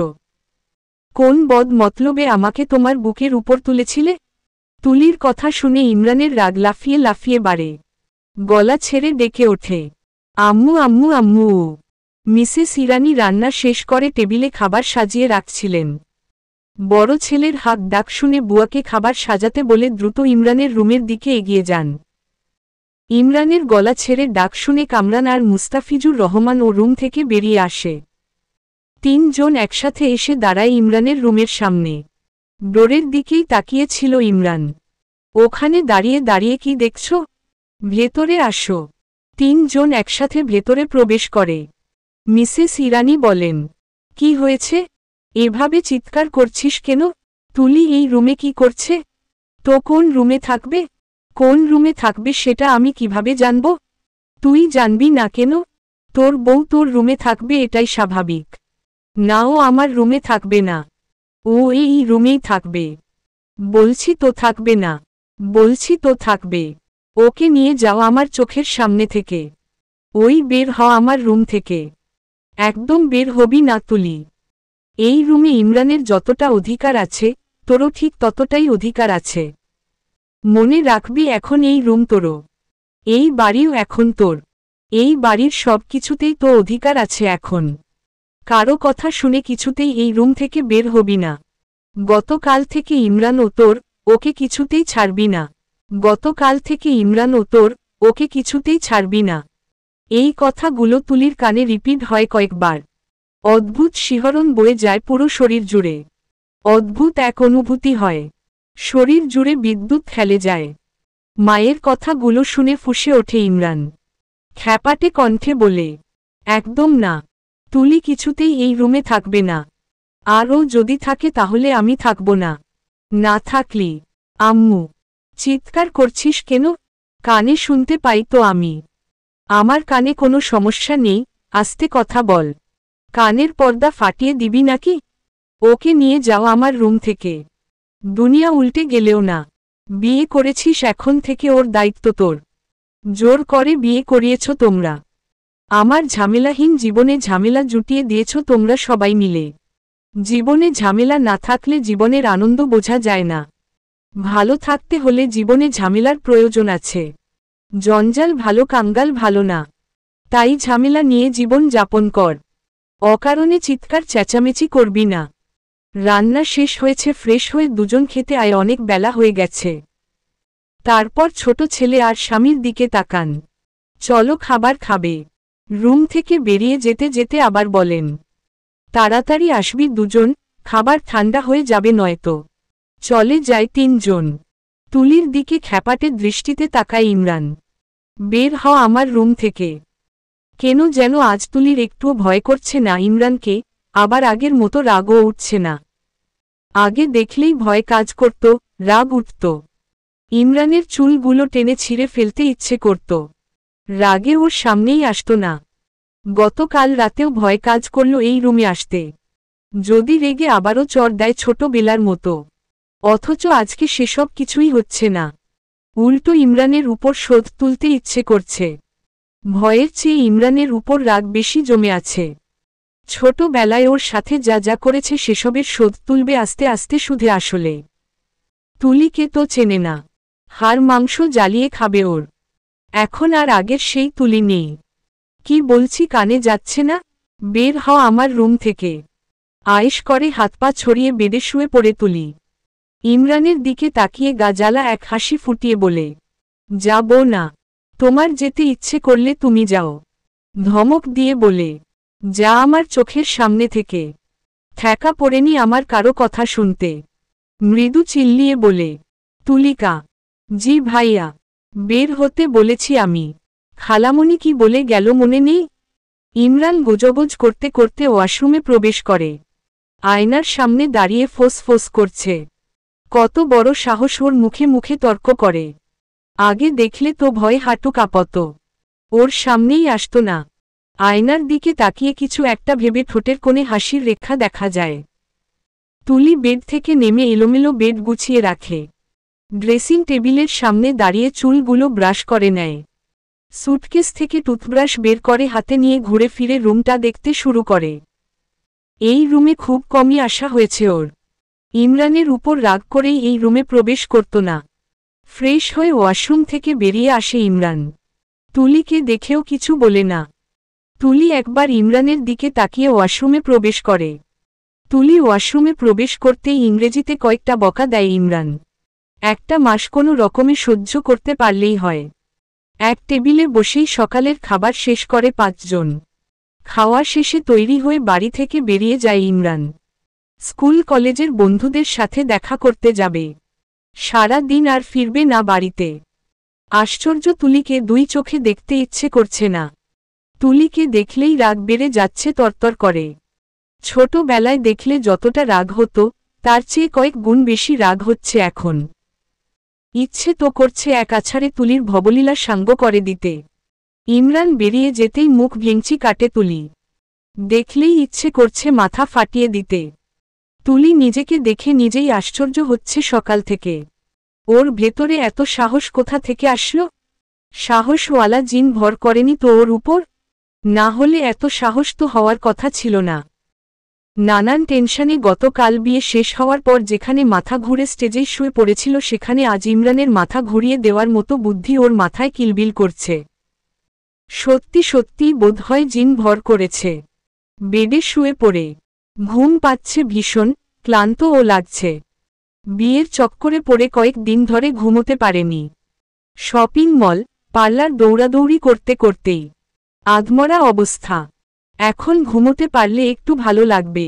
S1: কোন বদ মতলবে আমাকে তোমার বুকের উপর তুলেছিলে? তুলির কথা শুনে ইমরানের রাগ লাফিয়ে লাফিয়ে বাড়ে। গলা ছেড়ে ডেকে ওঠে, আম্মু আম্মু আম্মু। মিসেস ইরানি রান্না শেষ করে টেবিলে খাবার সাজিয়ে রাখছিলেন। বড় ছেলের হাত ডাক শুনে বুয়াকে খাবার সাজাতে বলে দ্রুত ইমরানের রুমের দিকে এগিয়ে যান। ইমরানের গলা ছেড়ে ডাক শুনে কামরান আর মুস্তাফিজুর রহমান ও রুম থেকে বেরিয়ে আসে। 3 জন একসাথে এসে দাঁড়ায় ইমরানের রুমের সামনে। ডোরের দিকেই তাকিয়ে ছিল ইমরান। ওখানে দাঁড়িয়ে দাঁড়িয়ে কি দেখছ? ভেতরে আসো। 3 জন একসাথে ভেতরে প্রবেশ করে। মিসেস ইরানি বলেন, কি হয়েছে? এভাবে চিৎকার করছিস কেন? তুলি এই রুমে কি করছে? তো কোন রুমে থাকবে? কোন রুমে থাকবে সেটা আমি কিভাবে জানব? তুই জানবি না কেন? তোর বউ তোর রুমে থাকবে, এটাই স্বাভাবিক। না, ও আমার রুমে থাকবে না। ও এই রুমেই থাকবে। বলছি তো থাকবে না। বলছি তো থাকবে। ওকে নিয়ে যাও আমার চোখের সামনে থেকে। ওই বের হ আমার রুম থেকে। একদম বের হবি না তুলি। এই রুমে ইমরানের যতটা অধিকার আছে, তোরও ঠিক ততটাই অধিকার আছে। মনে রাখবি, এখন এই রুম তোরও। এই বাড়িও এখন তোর। এই বাড়ির সব কিছুতেই তো অধিকার আছে এখন। কারো কথা শুনে কিছুতেই এই রুম থেকে বের হবি না। গতকাল থেকে ইমরান ও তোর, ওকে কিছুতেই ছাড়বি না। গতকাল থেকে ইমরান ও তোর, ওকে কিছুতেই ছাড়বি না। এই কথাগুলো তুলির কানে রিপিট হয় কয়েকবার। অদ্ভুত শিহরণ বয়ে যায় পুরো শরীর জুড়ে। অদ্ভুত এক অনুভূতি হয়। শরীর জুড়ে বিদ্যুৎ খেলে যায়। মায়ের কথাগুলো শুনে ফুঁসে ওঠে ইমরান। খ্যাপাটে কণ্ঠে বলে, একদম না, তুলি কিছুতেই এই রুমে থাকবে না। আর ও যদি থাকে তাহলে আমি থাকব না। না থাকলি? আম্মু, চিৎকার করছিস কেন? কানে শুনতে পাই তো আমি। আমার কানে কোনো সমস্যা নেই, আস্তে কথা বল। কানের পর্দা ফাটিয়ে দিবি নাকি? ওকে নিয়ে যাও আমার রুম থেকে। দুনিয়া উল্টে গেলেও না। বিয়ে করেছিস, এখন থেকে ওর দায়িত্ব তোর। জোর করে বিয়ে করিয়েছ তোমরা। আমার ঝামেলাহীন জীবনে ঝামেলা জুটিয়ে দিয়েছ তোমরা সবাই মিলে। জীবনে ঝামেলা না থাকলে জীবনের আনন্দ বোঝা যায় না। ভালো থাকতে হলে জীবনে ঝামেলার প্রয়োজন আছে। জঞ্জাল ভালো, কাঙ্গাল ভালো না। তাই ঝামেলা নিয়ে জীবন যাপন কর। অকারণে চিৎকার চেঁচামেচি করবি না। রান্না শেষ হয়েছে, ফ্রেশ হয়ে দুজন খেতে আয়, অনেক বেলা হয়ে গেছে। তারপর ছোট ছেলে আর স্বামীর দিকে তাকান। চলো খাবার খাবে। রুম থেকে বেরিয়ে যেতে যেতে আবার বলেন, তাড়াতাড়ি আসবি দুজন, খাবার ঠান্ডা হয়ে যাবে নয়তো। চলে যায় তিনজন। তুলির দিকে খ্যাপাটে দৃষ্টিতে তাকায় ইমরান। বের হও আমার রুম থেকে। কেন যেন আজ তুলির একটুও ভয় করছে না ইমরানকে, আবার আগের মতো রাগও উঠছে না। আগে দেখলেই ভয় কাজ করত, রাগ উঠত। ইমরানের চুলগুলো টেনে ছিঁড়ে ফেলতে ইচ্ছে করত। রাগে ওর সামনেই আসত না। গতকাল রাতেও ভয় কাজ করল এই রুমে আসতে। যদি রেগে আবারও চড় দেয় ছোটবেলার মতো। অথচ আজকে সেসব কিছুই হচ্ছে না। উল্টো ইমরানের উপর শোধ তুলতে ইচ্ছে করছে। ভয়ের চেয়ে ইমরানের উপর রাগ বেশি জমে আছে। ছোটবেলায় ওর সাথে যা যা করেছে সেসবের শোধ তুলবে আস্তে আস্তে সুদে আসলে। তুলিকে তো চেনে না, হাড় মাংস জ্বালিয়ে খাবে ওর। এখন আর আগের সেই তুলি নেই। কি বলছি কানে যাচ্ছে না? বের হও আমার রুম থেকে। আয়েশ করে হাত পা ছড়িয়ে বেডে শুয়ে পড়ে তুলি। ইমরানের দিকে তাকিয়ে গাজালা এক হাসি ফুটিয়ে বলে, যাব না। তোমার যেতে ইচ্ছে করলে তুমি যাও। ধমক দিয়ে বলে, যা আমার চোখের সামনে থেকে। ঠেকা পড়েনি আমার কারো কথা শুনতে। মৃদু চিল্লিয়ে বলে, তুলিকা। জি ভাইয়া। বের হতে বলেছি আমি। খালামণি কি বলে গেল মনে নেই? ইমরান গোজগোজ করতে করতে ওয়াশরুমে প্রবেশ করে। আয়নার সামনে দাঁড়িয়ে ফোঁস ফোঁস করছে। কত বড় সাহস ওর মুখে মুখে তর্ক করে। আগে দেখলে তো ভয়ে হাঁটু কাঁপত। ওর সামনেই আসত না। আয়নার দিকে তাকিয়ে কিছু একটা ভেবে ঠোঁটের কোণে হাসির রেখা দেখা যায়। তুলি বেড থেকে নেমে এলোমেলো বেড গুছিয়ে রাখে। ড্রেসিং টেবিলের সামনে দাঁড়িয়ে চুলগুলো ব্রাশ করে নেয়। সুটকেস থেকে টুথব্রাশ বের করে হাতে নিয়ে ঘুরে ফিরে রুমটা দেখতে শুরু করে। এই রুমে খুব কমই আসা হয়েছে ওর। ইমরানের উপর রাগ করেই এই রুমে প্রবেশ করত না। ফ্রেশ হয়ে ওয়াশরুম থেকে বেরিয়ে আসে ইমরান। তুলিকে দেখেও কিছু বলে না। তুলি একবার ইমরানের দিকে তাকিয়ে ওয়াশরুমে প্রবেশ করে। তুলি ওয়াশরুমে প্রবেশ করতেই ইংরেজিতে কয়েকটা বকা দেয় ইমরান। একটা মাস কোনো রকমে সহ্য করতে পারলেই হয়। এক টেবিলে বসেই সকালের খাবার শেষ করে 5 জন। খাওয়া শেষে তৈরি হয়ে বাড়ি থেকে বেরিয়ে যায় ইমরান। স্কুল কলেজের বন্ধুদের সাথে দেখা করতে যাবে। সারা দিন আর ফিরবে না বাড়িতে। আশ্চর্য, তুলিকে 2 চোখে দেখতে ইচ্ছে করছে না। তুলিকে দেখলেই রাগ বেড়ে যাচ্ছে, তরতর করে। ছোটবেলায় দেখলে যতটা রাগ হতো তার চেয়ে কয়েক গুণ বেশি রাগ হচ্ছে এখন। ইচ্ছে তো করছে এক আছাড়ে তুলির ভবলীলা সাঙ্গ করে দিতে। ইমরান বেরিয়ে যেতেই মুখ ভেঙচি কাটে তুলি। দেখলেই ইচ্ছে করছে মাথা ফাটিয়ে দিতে। তুলি নিজেকে দেখে নিজেই আশ্চর্য হচ্ছে সকাল থেকে। ওর ভেতরে এত সাহস কোথা থেকে আসলো? সাহসওয়ালা জিন ভর করেনি তো ওর উপর? না হলে এত সাহস তো হওয়ার কথা ছিল না। নানান টেনশনে গতকাল বিয়ে শেষ হওয়ার পর যেখানে মাথা ঘুরে স্টেজেই শুয়ে পড়েছিল সেখানে আজ ইমরানের মাথা ঘুরিয়ে দেওয়ার মতো বুদ্ধি ওর মাথায় কিলবিল করছে। সত্যি সত্যি বোধহয় জিন ভর করেছে। বেডে শুয়ে পড়ে ঘুম পাচ্ছে ভীষণ, ক্লান্তও লাগছে। বিয়ের চক্করে পড়ে কয়েক দিন ধরে ঘুমোতে পারেনি। শপিং মল, পার্লার দৌড়াদৌড়ি করতে করতেই আধমরা অবস্থা। এখন ঘুমোতে পারলে একটু ভালো লাগবে।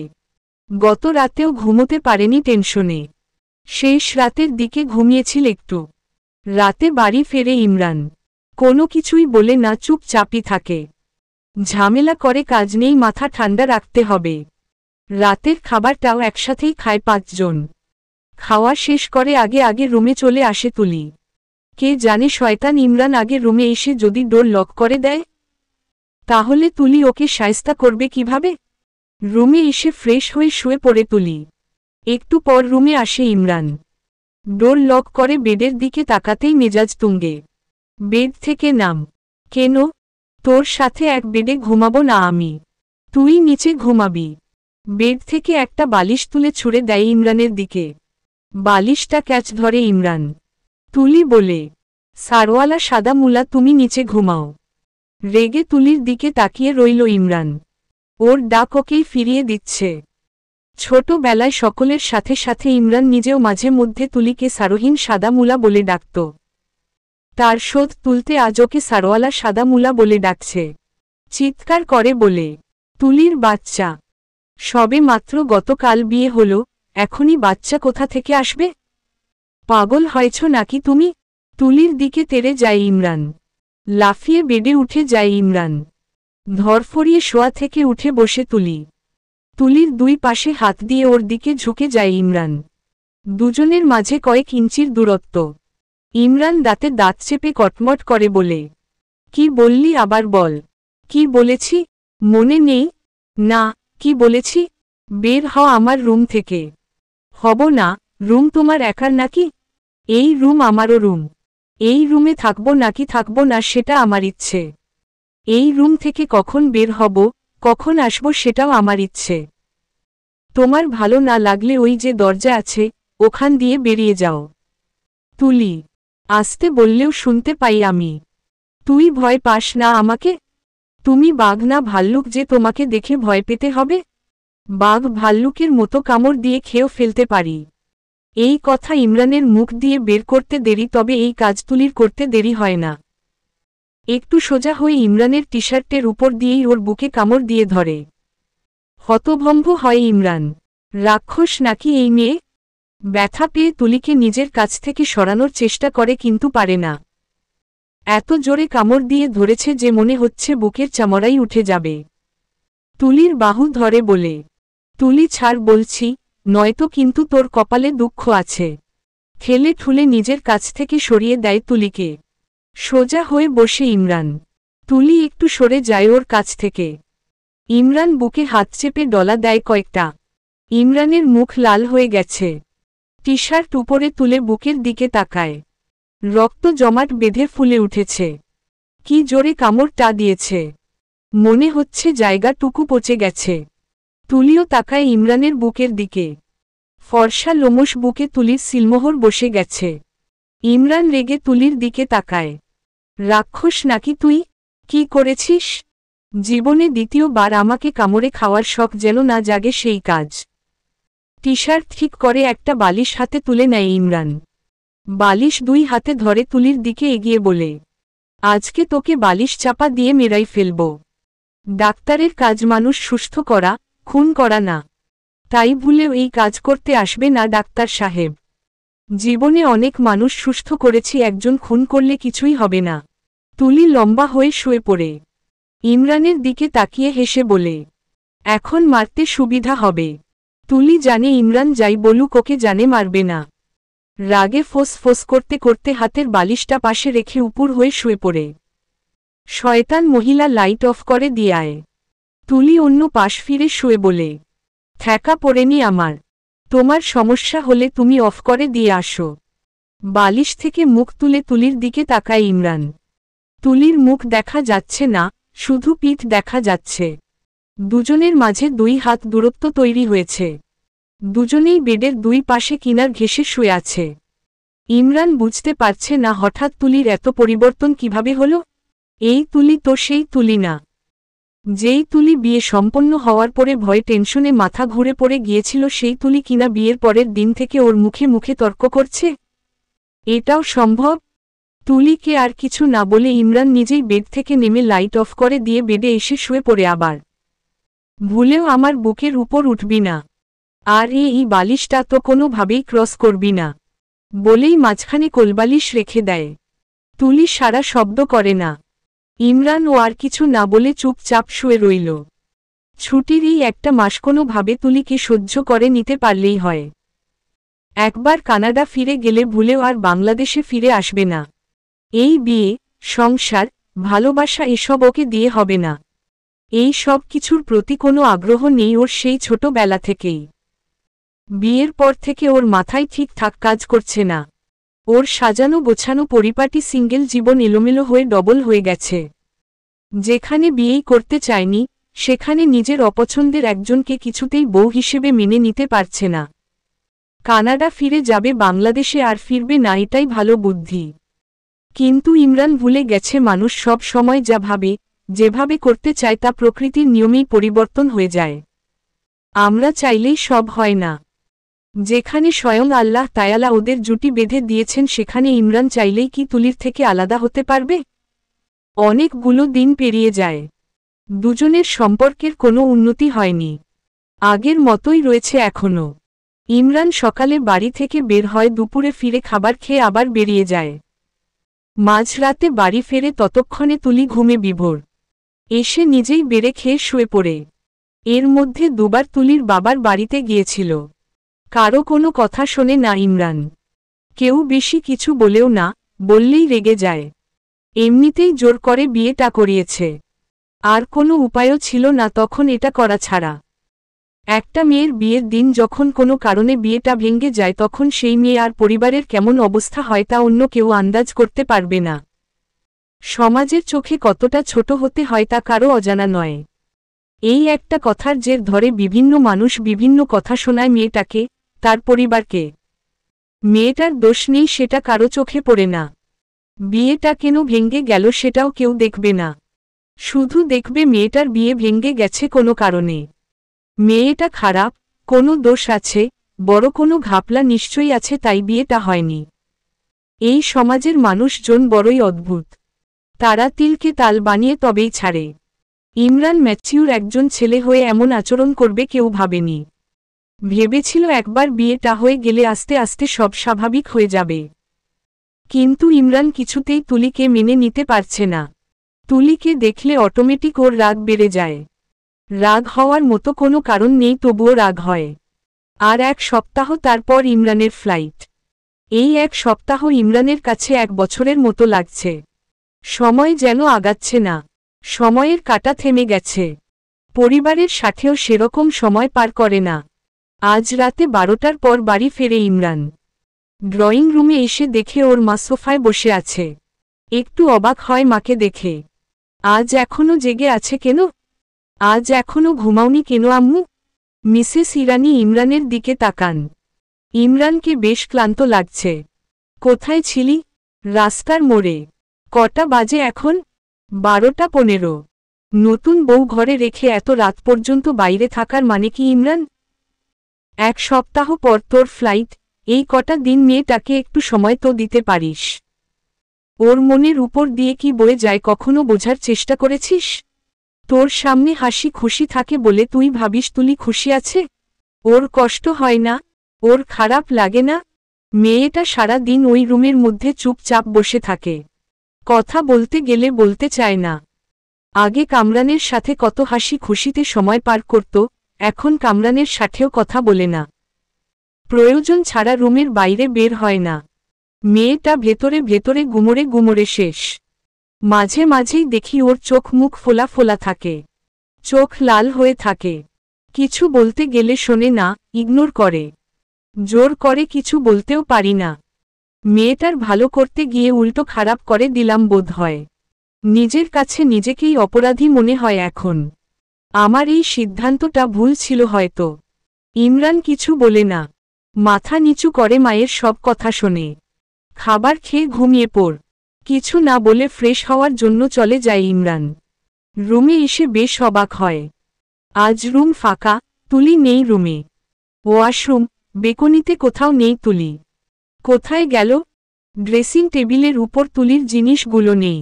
S1: গত রাতেও ঘুমোতে পারেনি টেনশনে। শেষ রাতের দিকে ঘুমিয়েছিল একটু। রাতে বাড়ি ফেরে ইমরান। কোনো কিছুই বলে না, চুপচাপই থাকে। ঝামেলা করে কাজ নেই, মাথা ঠান্ডা রাখতে হবে। রাতের খাবারটাও একসাথেই খায় 5 জন। খাওয়া শেষ করে আগে আগে রুমে চলে আসে তুলি। কে জানে শয়তান ইমরান আগে রুমে এসে যদি ডোর লক করে দেয়, তাহলে তুলি ওকে শায়েস্তা করবে কিভাবে? রুমে এসে ফ্রেশ হয়ে শুয়ে পড়ে তুলি। একটু পর রুমে আসে ইমরান। ডোর লক করে বেডের দিকে তাকাতেই মেজাজ তুঙ্গে। বেড থেকে নাম। কেন? তোর সাথে এক বেডে ঘুমাবো না আমি। তুই নিচে ঘুমাবি। বেড থেকে একটা বালিশ তুলে ছুঁড়ে দেয় ইমরানের দিকে। বালিশটা ক্যাচ ধরে ইমরান। তুলি বলে, সারওয়ালা সাদা মুলা, তুমি নিচে ঘুমাও। রেগে তুলির দিকে তাকিয়ে রইল ইমরান। ওর ডাক ওকেই ফিরিয়ে দিচ্ছে। ছোটবেলায় সকলের সাথে সাথে ইমরান নিজেও মাঝে মধ্যে তুলিকে সারোহীন সাদা মুলা বলে ডাকত। তার শোধ তুলতে আজ ওকে সারওয়ালা সাদা মুলা বলে ডাকছে। চিৎকার করে বলে, তুলির বাচ্চা। সবে মাত্র গতকাল বিয়ে হলো, এখনই বাচ্চা কোথা থেকে আসবে? পাগল হয়েছ নাকি তুমি? তুলির দিকে তেড়ে যায় ইমরান। লাফিয়ে বেডে উঠে যায় ইমরান। ধরফরিয়ে শোয়া থেকে উঠে বসে তুলি। তুলির দুই পাশে হাত দিয়ে ওর দিকে ঝুঁকে যায় ইমরান। দুজনের মাঝে কয়েক ইঞ্চির দূরত্ব। ইমরান দাঁতে দাঁত চেপে কটমট করে বলে, কি বললি আবার বল। কি বলেছি মনে নেই? না, কি বলেছি? বের হও আমার রুম থেকে। হব না, রুম তোমার একার নাকি? এই রুম আমারও রুম। এই রুমে থাকবো নাকি থাকবো না সেটা আমার ইচ্ছে। এই রুম থেকে কখন বের হব, কখন আসব সেটাও আমার ইচ্ছে। তোমার ভালো না লাগলে ওই যে দরজা আছে, ওখান দিয়ে বেরিয়ে যাও। তুলি, আসতে বললেও শুনতে পাই আমি। তুই ভয় পাস না আমাকে? তুমি বাঘ না ভাল্লুক যে তোমাকে দেখে ভয় পেতে হবে? বাঘ ভাল্লুকের মতো কামড় দিয়ে খেয়েও ফেলতে পারি। এই কথা ইমরানের মুখ দিয়ে বের করতে দেরি, তবে এই কাজ তুলির করতে দেরি হয় না। একটু সোজা হয়ে ইমরানের টি-শার্টের উপর দিয়েই ওর বুকে কামড় দিয়ে ধরে। হতভম্ব হয় ইমরান। রাক্ষস নাকি এই মেয়ে? ব্যথা পেয়ে তুলিকে নিজের কাছ থেকে সরানোর চেষ্টা করে কিন্তু পারে না। এত জোরে কামড় দিয়ে ধরেছে যে মনে হচ্ছে বুকের চামড়াই উঠে যাবে। তুলির বাহু ধরে বলে, তুলি ছাড় বলছি, নয়তো কিন্তু তোর কপালে দুঃখ আছে। ঠেলে ঠুলে নিজের কাছ থেকে সরিয়ে দেয় তুলিকে। সোজা হয়ে বসে ইমরান। তুলি একটু সরে যায় ওর কাছ থেকে। ইমরান বুকে হাত চেপে ডলা দেয় কয়েকটা। ইমরানের মুখ লাল হয়ে গেছে। টি-শার্ট উপরে তুলে বুকের দিকে তাকায়। রক্ত জমাট বেঁধে ফুলে উঠেছে। কি জোরে কামড়টা দিয়েছে! মনে হচ্ছে জায়গাটুকু পচে গেছে। তুলিও তাকায় ইমরানের বুকের দিকে। ফর্সা লোমশ বুকে তুলির সিলমোহর বসে গেছে। ইমরান রেগে তুলির দিকে তাকায়। রাক্ষস নাকি তুই? কি করেছিস? জীবনে দ্বিতীয়বার আমাকে কামড়ে খাওয়ার শখ যেন না জাগে সেই কাজ। টি-শার্ট ঠিক করে একটা বালিশ হাতে তুলে নেয় ইমরান। বালিশ দুই হাতে ধরে তুলির দিকে এগিয়ে বলে, আজকে তোকে বালিশ চাপা দিয়ে মেরাই ফেলব। ডাক্তারের কাজ মানুষ সুস্থ করা, খুন করা না। তাই ভুলেও এই কাজ করতে আসবে না ডাক্তার সাহেব। জীবনে অনেক মানুষ সুস্থ করেছি, একজন খুন করলে কিছুই হবে না। তুলি লম্বা হয়ে শুয়ে পড়ে ইমরানের দিকে তাকিয়ে হেসে বলে, এখন মারতে সুবিধা হবে। তুলি জানে ইমরান যাই বলুক ওকে জানে মারবে না। রাগে ফোঁস ফোঁস করতে করতে হাতের বালিশটা পাশে রেখে উপুর হয়ে শুয়ে পড়ে। শয়তান মহিলা, লাইট অফ করে দিয়ে আয়। তুলি অন্য পাশ ফিরে শুয়ে বলে, ঠেকা পড়েনি আমার। তোমার সমস্যা হলে তুমি অফ করে দিয়ে আসো। বালিশ থেকে মুখ তুলে তুলির দিকে তাকায় ইমরান। তুলির মুখ দেখা যাচ্ছে না, শুধু পিঠ দেখা যাচ্ছে। দুজনের মাঝে 2 হাত দূরত্ব তৈরি হয়েছে। দুজনেই বেডের দুই পাশে কিনার ঘেঁষে শুয়ে আছে। ইমরান বুঝতে পারছে না হঠাৎ তুলির এত পরিবর্তন কিভাবে হলো। এই তুলি তো সেই তুলি না। যেই তুলি বিয়ে সম্পন্ন হওয়ার পরে ভয়ে টেনশনে মাথা ঘুরে পড়ে গিয়েছিল, সেই তুলি কিনা বিয়ের পরের দিন থেকে ওর মুখে মুখে তর্ক করছে। এটাও সম্ভব? তুলিকে আর কিছু না বলে ইমরান নিজেই বেড থেকে নেমে লাইট অফ করে দিয়ে বেডে এসে শুয়ে পড়ে আবার। ভুলেও আমার বুকের উপর উঠবি না। আর এই বালিশটা তো কোনোভাবেই ক্রস করবি না বলেই মাঝখানে কোলবালিশ রেখে দেয়। তুলি সারা শব্দ করে না। ইমরান ও আর কিছু না বলে চুপচাপ শুয়ে রইল। ছুটির এই একটা মাস কোনোভাবে তুলিকে সহ্য করে নিতে পারলেই হয়। একবার কানাডা ফিরে গেলে ভুলেও আর বাংলাদেশে ফিরে আসবে না। এই বিয়ে, সংসার, ভালোবাসা এসব ওকে দিয়ে হবে না। এই সব কিছুর প্রতি কোনো আগ্রহ নেই ওর সেই ছোটবেলা থেকেই। বিয়ের পর থেকে ওর মাথায় ঠিকঠাক কাজ করছে না। ওর সাজানো গোছানো পরিপাটি সিঙ্গেল জীবন এলোমেলো হয়ে ডবল হয়ে গেছে। যেখানে বিয়েই করতে চায়নি, সেখানে নিজের অপছন্দের একজনকে কিছুতেই বউ হিসেবে মেনে নিতে পারছে না। কানাডা ফিরে যাবে বাংলাদেশে আর ফিরবে না, এটাই ভালো বুদ্ধি। কিন্তু ইমরান ভুলে গেছে মানুষ সব সময় যা ভাবে, যেভাবে করতে চায় তা প্রকৃতির নিয়মেই পরিবর্তন হয়ে যায়। আমরা চাইলেই সব হয় না। যেখানে স্বয়ং আল্লাহ তায়ালা ওদের জুটি বেঁধে দিয়েছেন সেখানে ইমরান চাইলেই কি তুলির থেকে আলাদা হতে পারবে? অনেকগুলো দিন পেরিয়ে যায়। দুজনের সম্পর্কের কোনো উন্নতি হয়নি। আগের মতোই রয়েছে এখনও। ইমরান সকালে বাড়ি থেকে বের হয়, দুপুরে ফিরে খাবার খেয়ে আবার বেরিয়ে যায়। মাঝরাতে বাড়ি ফেরে ততক্ষণে তুলি ঘুমে বিভোর। এসে নিজেই বেড়ে খেয়ে শুয়ে পড়ে। এর মধ্যে দুবার তুলির বাবার বাড়িতে গিয়েছিল। কারো কোনো কথা শোনে না ইমরান। কেউ বেশি কিছু বলেও না, বললেই রেগে যায়। এমনিতেই জোর করে বিয়েটা করিয়েছে। আর কোনো উপায়ও ছিল না তখন এটা করা ছাড়া। একটা মেয়ের বিয়ের দিন যখন কোনো কারণে বিয়েটা ভেঙে যায় তখন সেই মেয়ে আর পরিবারের কেমন অবস্থা হয় তা অন্য কেউ আন্দাজ করতে পারবে না। সমাজের চোখে কতটা ছোট হতে হয় তা কারও অজানা নয়। এই একটা কথার জের ধরে বিভিন্ন মানুষ বিভিন্ন কথা শোনায় মেয়েটাকে, তার পরিবারকে। মেয়েটার দোষ নেই সেটা কারো চোখে পড়ে না। বিয়েটা কেন ভেঙে গেল সেটাও কেউ দেখবে না। শুধু দেখবে মেয়েটার বিয়ে ভেঙে গেছে কোনো কারণে। মেয়েটা খারাপ, কোনো দোষ আছে, বড় কোনো ঘাপলা নিশ্চয়ই আছে তাই বিয়েটা হয়নি। এই সমাজের মানুষজন বড়ই অদ্ভুত। তারা তিলকে তাল বানিয়ে তবেই ছাড়ে। ইমরান ম্যাচিউর একজন ছেলে হয়ে এমন আচরণ করবে কেউ ভাবেনি। ভেবেছিল একবার বিয়েটা হয়ে গেলে আস্তে আস্তে সব স্বাভাবিক হয়ে যাবে। কিন্তু ইমরান কিছুতেই তুলিকে মেনে নিতে পারছে না। তুলিকে দেখলে অটোমেটিক ওর রাগ বেড়ে যায়। রাগ হওয়ার মতো কোনো কারণ নেই তবুও রাগ হয়। আর এক সপ্তাহ তারপর ইমরানের ফ্লাইট। এই এক সপ্তাহ ইমরানের কাছে 1 বছরের মতো লাগছে। সময় যেন আগাচ্ছে না। সময়ের কাঁটা থেমে গেছে। পরিবারের সাথেও সেরকম সময় পার করে না। আজ রাতে 12টার পর বাড়ি ফেরে ইমরান। ড্রয়িং রুমে এসে দেখে ওর মা সোফায় বসে আছে। একটু অবাক হয় মাকে দেখে। আজ এখনো জেগে আছে কেন? আজ এখনো ঘুমাওনি কেন আম্মু? মিসেস ইরানি ইমরানের দিকে তাকান। ইমরানকে বেশ ক্লান্ত লাগছে। কোথায় ছিলি? রাস্তার মোড়ে। কটা বাজে এখন? 12টা 15। নতুন বউ ঘরে রেখে এত রাত পর্যন্ত বাইরে থাকার মানে কি ইমরান? 1 সপ্তাহ পর তোর ফ্লাইট, এই কটা দিন মেয়েটাকে একটু সময় তো দিতে পারিস। ওর মনের উপর দিয়ে কি বয়ে যায় কখনো বোঝার চেষ্টা করেছিস? তোর সামনে হাসি খুশি থাকে বলে তুই ভাবিস তুলি খুশি আছে? ওর কষ্ট হয় না? ওর খারাপ লাগে না? মেয়েটা সারা দিন ওই রুমের মধ্যে চুপচাপ বসে থাকে। কথা বলতে গেলে বলতে চায় না। আগে কামরানের সাথে কত হাসি খুশিতে সময় পার করত, এখন কামরানের সাথেও কথা বলে না। প্রয়োজন ছাড়া রুমের বাইরে বের হয় না। মেয়েটা ভেতরে ভেতরে গুমরে গুমরে শেষ। মাঝে মাঝেই দেখি ওর চোখ মুখ ফোলা ফোলা থাকে। চোখ লাল হয়ে থাকে। কিছু বলতে গেলে শোনে না, ইগনোর করে। জোর করে কিছু বলতেও পারি না। মেয়েটার ভালো করতে গিয়ে উল্টো খারাপ করে দিলাম বোধ হয়। নিজের কাছে নিজেকেই অপরাধী মনে হয় এখন। আমার এই সিদ্ধান্তটা ভুল ছিল হয়তো। ইমরান কিছু বলে না। মাথা নিচু করে মায়ের সব কথা শোনে। খাবার খেয়ে ঘুমিয়ে পড়। কিছু না বলে ফ্রেশ হওয়ার জন্য চলে যায় ইমরান। রুমে এসে বেশ অবাক হয়। আজ রুম ফাঁকা, তুলি নেই রুমে। ওয়াশরুম, বেকনিতে কোথাও নেই তুলি। কোথায় গেল? ড্রেসিং টেবিলের উপর তুলির জিনিসগুলো নেই।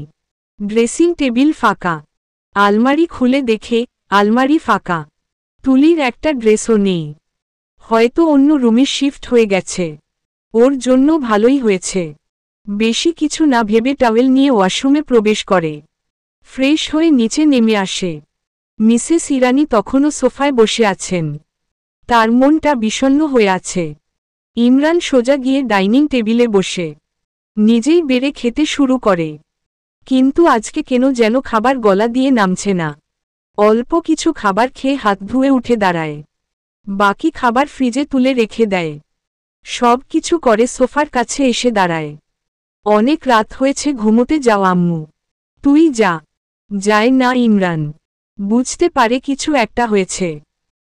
S1: ড্রেসিং টেবিল ফাঁকা। আলমারি খুলে দেখে, আলমারি ফাঁকা। তুলির একটা ড্রেসও নেই। হয়তো অন্য রুমে শিফট হয়ে গেছে। ওর জন্য ভালোই হয়েছে। বেশি কিছু না ভেবে টাওয়েল নিয়ে ওয়াশরুমে প্রবেশ করে। ফ্রেশ হয়ে নিচে নেমে আসে। মিসেস ইরানি তখনও সোফায় বসে আছেন। তার মনটা বিষণ্ণ হয়ে আছে। ইমরান সোজা গিয়ে ডাইনিং টেবিলে বসে নিজেই বেড়ে খেতে শুরু করে। কিন্তু আজকে কেন যেন খাবার গলা দিয়ে নামছে না। অল্প কিছু খাবার খেয়ে হাত ধুয়ে উঠে দাঁড়ায়। বাকি খাবার ফ্রিজে তুলে রেখে দেয়। সব কিছু করে সোফার কাছে এসে দাঁড়ায়। অনেক রাত হয়েছে, ঘুমোতে যাও আম্মু। তুই যা। যায় না ইমরান। বুঝতে পারে কিছু একটা হয়েছে।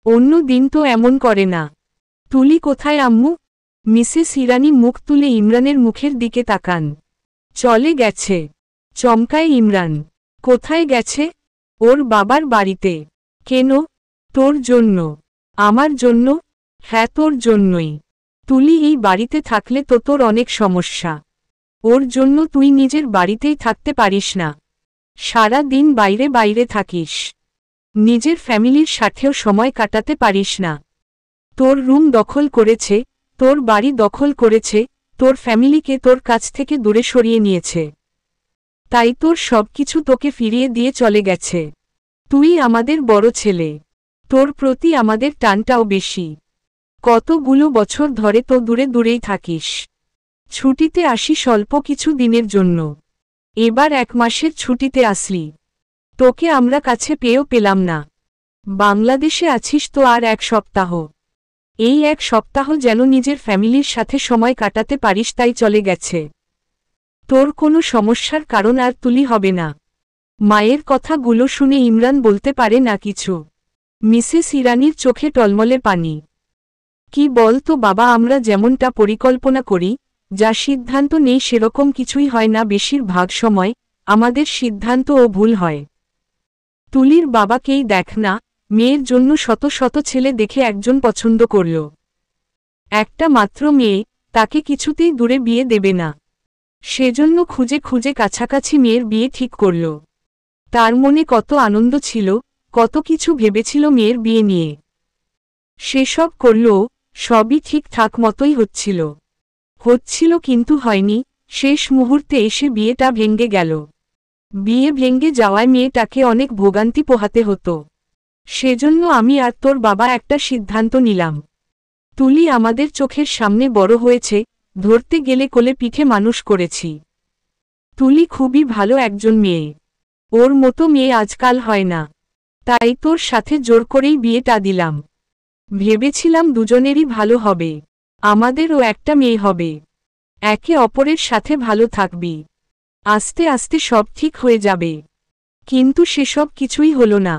S1: অন্য দিন তো এমন করে না। তুলি কোথায় আম্মু? মিসেস ইরানি মুখ তুলে ইমরানের মুখের দিকে তাকান। চলে গেছে। চমকায় ইমরান। কোথায় গেছে? ওর বাবার বাড়িতে। কেন? তোর জন্য। আমার জন্য? হ্যাঁ, তোর জন্যই। তুলি এই বাড়িতে থাকলে তো তোর অনেক সমস্যা। ওর জন্য তুই নিজের বাড়িতেই থাকতে পারিস না। সারা দিন বাইরে বাইরে থাকিস। নিজের ফ্যামিলির সাথেও সময় কাটাতে পারিস না। তোর রুম দখল করেছে, তোর বাড়ি দখল করেছে, তোর ফ্যামিলিকে তোর কাছ থেকে দূরে সরিয়ে নিয়েছে। তাই তোর সবকিছু তোকে ফিরিয়ে দিয়ে চলে গেছে। তুই আমাদের বড় ছেলে। তোর প্রতি আমাদের টানটাও বেশি। কতগুলো বছর ধরে তো দূরে দূরেই থাকিস। ছুটিতে আসি স্বল্প কিছু দিনের জন্য। এবার 1 মাসের ছুটিতে আসলি। তোকে আমরা কাছে পেয়েও পেলাম না। বাংলাদেশে আছিস তো আর 1 সপ্তাহ। এই 1 সপ্তাহ যেন নিজের ফ্যামিলির সাথে সময় কাটাতে পারিস, তাই চলে গেছে। তোর কোনো সমস্যার কারণ আর তুলি হবে না। মায়ের কথাগুলো শুনে ইমরান বলতে পারে না কিছু। মিসেস ইরানির চোখে টলমলে পানি। কি বল তো বাবা, আমরা যেমনটা পরিকল্পনা করি, যা সিদ্ধান্ত নেই সেরকম কিছুই হয় না। বেশিরভাগ সময় আমাদের সিদ্ধান্তও ভুল হয়। তুলির বাবাকেই দেখ না, মেয়ের জন্য শত শত ছেলে দেখে একজন পছন্দ করল। একটা মাত্র মেয়ে, তাকে কিছুতেই দূরে বিয়ে দেবে না। সেজন্য খুঁজে খুঁজে কাছাকাছি মেয়ের বিয়ে ঠিক করল। তার মনে কত আনন্দ ছিল, কত কিছু ভেবেছিল মেয়ের বিয়ে নিয়ে। সেসব করল, সবই ঠিকঠাক মতোই হচ্ছিল কিন্তু হয়নি। শেষ মুহূর্তে এসে বিয়েটা ভেঙে গেল। বিয়ে ভেঙে যাওয়ায় মেয়েটাকে অনেক ভোগান্তি পোহাতে হতো। সেজন্য আমি আর তোর বাবা একটা সিদ্ধান্ত নিলাম। তুলি আমাদের চোখের সামনে বড় হয়েছে, ধরতে গেলে কোলে পিঠে মানুষ করেছি। তুলি খুবই ভালো একজন মেয়ে। ওর মতো মেয়ে আজকাল হয় না। তাই তোর সাথে জোর করেই বিয়েটা দিলাম। ভেবেছিলাম দুজনেরই ভালো হবে, আমাদেরও একটা মেয়ে হবে। একে অপরের সাথে ভালো থাকবি। আস্তে আস্তে সব ঠিক হয়ে যাবে। কিন্তু সেসব কিছুই হলো না।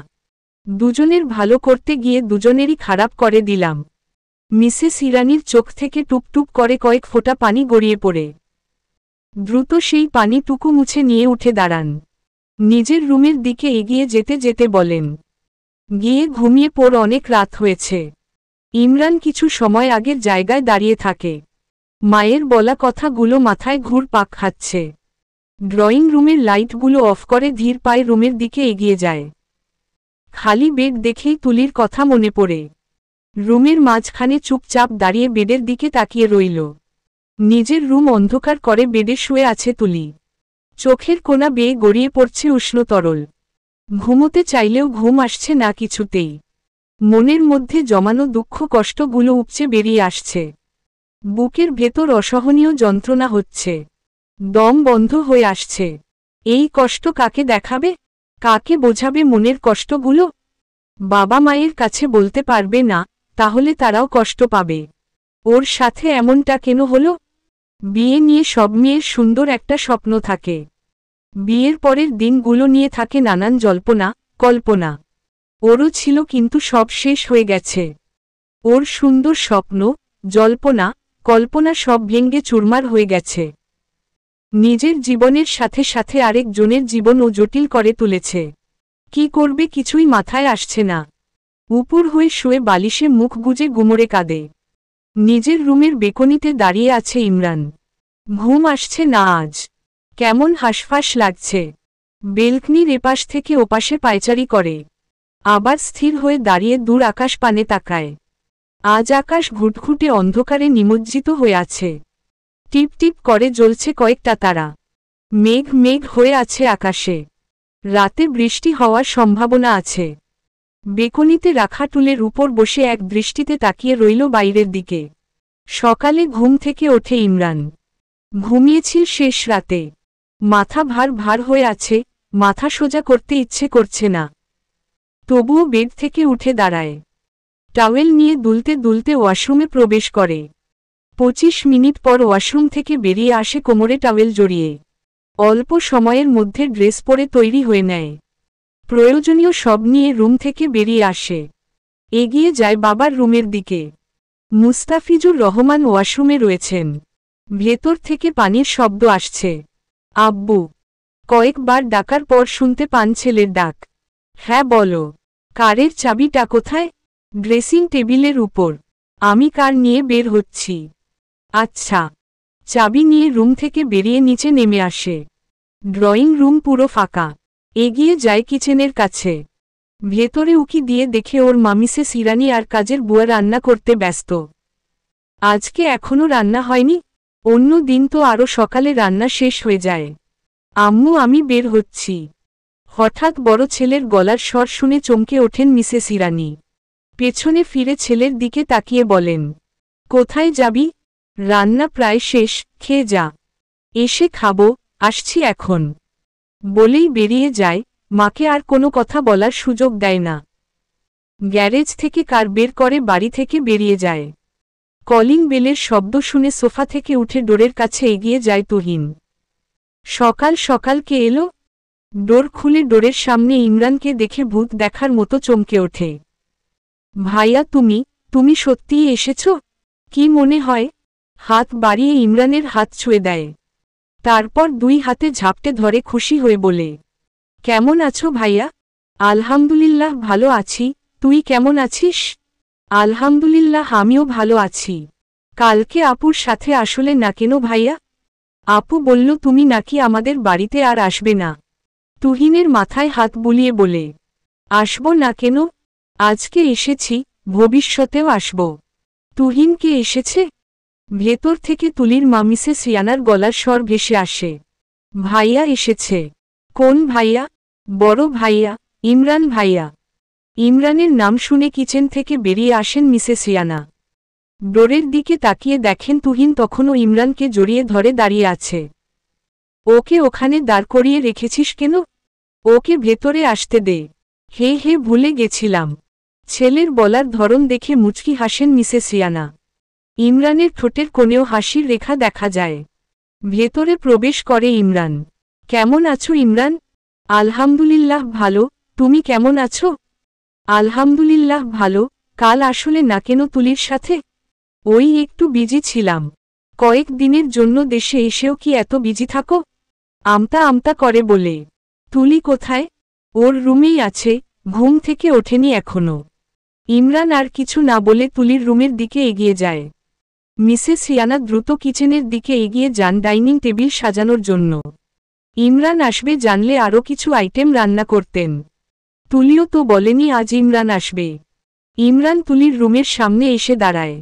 S1: দুজনের ভালো করতে গিয়ে দুজনেরই খারাপ করে দিলাম। মিসেস ইরানির চোখ থেকে টুকটুক করে কয়েক ফোঁটা পানি গড়িয়ে পড়ে। দ্রুত সেই পানিটুকু মুছে নিয়ে উঠে দাঁড়ান। নিজের রুমের দিকে এগিয়ে যেতে যেতে বলেন, গিয়ে ঘুমিয়ে পড়, অনেক রাত হয়েছে। ইমরান কিছু সময় আগের জায়গায় দাঁড়িয়ে থাকে। মায়ের বলা কথাগুলো মাথায় ঘুরপাক খাচ্ছে। ড্রয়িং রুমের লাইটগুলো অফ করে ধীর পায়ে রুমের দিকে এগিয়ে যায়। খালি বেড দেখেই তুলির কথা মনে পড়ে। রুমের মাঝখানে চুপচাপ দাঁড়িয়ে বেডের দিকে তাকিয়ে রইল। নিজের রুম অন্ধকার করে বেডে শুয়ে আছে তুলি। চোখের কোণা বেয়ে গড়িয়ে পড়ছে উষ্ণ তরল। ঘুমোতে চাইলেও ঘুম আসছে না কিছুতেই। মনের মধ্যে জমানো দুঃখ কষ্টগুলো উপচে বেরিয়ে আসছে। বুকের ভেতর অসহনীয় যন্ত্রণা হচ্ছে। দম বন্ধ হয়ে আসছে। এই কষ্ট কাকে দেখাবে? কাকে বোঝাবে মনের কষ্টগুলো? বাবা মায়ের কাছে বলতে পারবে না, তাহলে তারাও কষ্ট পাবে। ওর সাথে এমনটা কেন হলো? বিয়ে নিয়ে সব মেয়ের সুন্দর একটা স্বপ্ন থাকে। বিয়ের পরের দিনগুলো নিয়ে থাকে নানান জল্পনা, কল্পনা। ওরও ছিল, কিন্তু সব শেষ হয়ে গেছে। ওর সুন্দর স্বপ্ন, জল্পনা, কল্পনা সব ভেঙে চুরমার হয়ে গেছে। নিজের জীবনের সাথে সাথে আরেকজনের জীবনও জটিল করে তুলেছে। কি করবে কিছুই মাথায় আসছে না। উপুর হয়ে শুয়ে বালিশে মুখ গুজে গুমরে কাঁদে। নিজের রুমের বেকনিতে দাঁড়িয়ে আছে ইমরান। ঘুম আসছে না আজ। কেমন হাঁসফাঁস লাগছে। বেলকনির এপাশ থেকে ওপাশে পায়চারি করে। আবার স্থির হয়ে দাঁড়িয়ে দূর আকাশ পানে তাকায়। আজ আকাশ ঘুটঘুটে অন্ধকারে নিমজ্জিত হয়ে আছে। টিপ টিপ করে জ্বলছে কয়েকটা তারা। মেঘ মেঘ হয়ে আছে আকাশে। রাতে বৃষ্টি হওয়ার সম্ভাবনা আছে। বেকনিতে রাখা টুলের উপর বসে এক দৃষ্টিতে তাকিয়ে রইল বাইরের দিকে। সকালে ঘুম থেকে ওঠে ইমরান। ঘুমিয়েছিল শেষ রাতে। মাথা ভার ভার হয়ে আছে, মাথা সোজা করতে ইচ্ছে করছে না। তবুও বেড থেকে উঠে দাঁড়ায়। টাওয়েল নিয়ে দুলতে দুলতে ওয়াশরুমে প্রবেশ করে। 25 মিনিট পর ওয়াশরুম থেকে বেরিয়ে আসে কোমরে টাওয়েল জড়িয়ে। অল্প সময়ের মধ্যে ড্রেস পরে তৈরি হয়ে নেয়। প্রয়োজনীয় সব নিয়ে রুম থেকে বেরিয়ে আসে। এগিয়ে যায় বাবার রুমের দিকে। মুস্তাফিজুর রহমান ওয়াশরুমে রয়েছেন। ভেতর থেকে পানির শব্দ আসছে। আব্বু। কয়েকবার ডাকার পর শুনতে পান ছেলের ডাক। হ্যাঁ বলো। কারের চাবিটা কোথায়? ড্রেসিং টেবিলের উপর। আমি কার নিয়ে বের হচ্ছি। আচ্ছা। চাবি নিয়ে রুম থেকে বেরিয়ে নিচে নেমে আসে। ড্রয়িং রুম পুরো ফাঁকা। এগিয়ে যায় কিচেনের কাছে। ভেতরে উকি দিয়ে দেখে ওর মামিসে সিরানি আর কাজের বুয়া রান্না করতে ব্যস্ত। আজকে এখনো রান্না হয়নি? অন্য দিন তো আরও সকালে রান্না শেষ হয়ে যায়। আম্মু আমি বের হচ্ছি। হঠাৎ বড় ছেলের গলার স্বর শুনে চমকে ওঠেন মিসেস ইরানি। পেছনে ফিরে ছেলের দিকে তাকিয়ে বলেন, কোথায় যাবি? রান্না প্রায় শেষ, খেয়ে যা। এসে খাবো, আসছি এখন। বলেই বেরিয়ে যায়, মাকে আর কোনো কথা বলার সুযোগ দেয় না। গ্যারেজ থেকে কার বের করে বাড়ি থেকে বেরিয়ে যায়। কলিং বেলের শব্দ শুনে সোফা থেকে উঠে ডোরের কাছে এগিয়ে যায় তুহিন। সকাল সকাল কে এলো? ডোর খুলে ডোরের সামনে ইমরানকে দেখে ভূত দেখার মতো চমকে ওঠে। ভাইয়া তুমি সত্যিই এসেছ? কি মনে হয়? হাত বাড়িয়ে ইমরানের হাত ছুঁয়ে দেয়। তারপর দুই হাতে ঝাপটে ধরে খুশি হয়ে বলে, কেমন আছো ভাইয়া? আলহামদুলিল্লাহ ভালো আছি, তুই কেমন আছিস? আলহামদুলিল্লাহ আমিও ভালো আছি। কালকে আপুর সাথে আসলে না কেন ভাইয়া? আপু বলল তুমি নাকি আমাদের বাড়িতে আর আসবে না। তুহিনের মাথায় হাত বুলিয়ে বলে, আসব না কেন? আজকে এসেছি, ভবিষ্যতেও আসব। তুহিন কে এসেছে? ভেতর থেকে তুলির মামিসে সিয়ানার গলার স্বর ভেসে আসে। ভাইয়া এসেছে। কোন ভাইয়া? বড় ভাইয়া, ইমরান ভাইয়া। ইমরানের নাম শুনে কিচেন থেকে বেরিয়ে আসেন মিসেস সিয়ানা। ডোরের দিকে তাকিয়ে দেখেন তুহিন তখনও ইমরানকে জড়িয়ে ধরে দাঁড়িয়ে আছে। ওকে ওখানে দাঁড় করিয়ে রেখেছিস কেন? ওকে ভেতরে আসতে দে। হে হে ভুলে গেছিলাম। ছেলের বলার ধরন দেখে মুচকি হাসেন মিসেস সিয়ানা। ইমরানের ঠোঁটের কোণেও হাসির রেখা দেখা যায়। ভেতরে প্রবেশ করে ইমরান। কেমন আছো ইমরান? আলহামদুলিল্লাহ ভালো, তুমি কেমন আছো? আলহামদুলিল্লাহ ভালো। কাল আসলে না কেন তুলির সাথে? ওই একটু বিজি ছিলাম। কয়েক দিনের জন্য দেশে এসেও কি এত বিজি থাকো? আমতা আমতা করে বলে। তুলি কোথায়? ওর রুমেই আছে, ঘুম থেকে ওঠেনি এখনো। ইমরান আর কিছু না বলে তুলির রুমের দিকে এগিয়ে যায়। মিসেস সিয়ানা দ্রুত কিচেনের দিকে এগিয়ে যান ডাইনিং টেবিল সাজানোর জন্য। ইমরান আসবে জানলে আরও কিছু আইটেম রান্না করতেন। তুলিও তো বলেনি আজ ইমরান আসবে। ইমরান তুলির রুমের সামনে এসে দাঁড়ায়।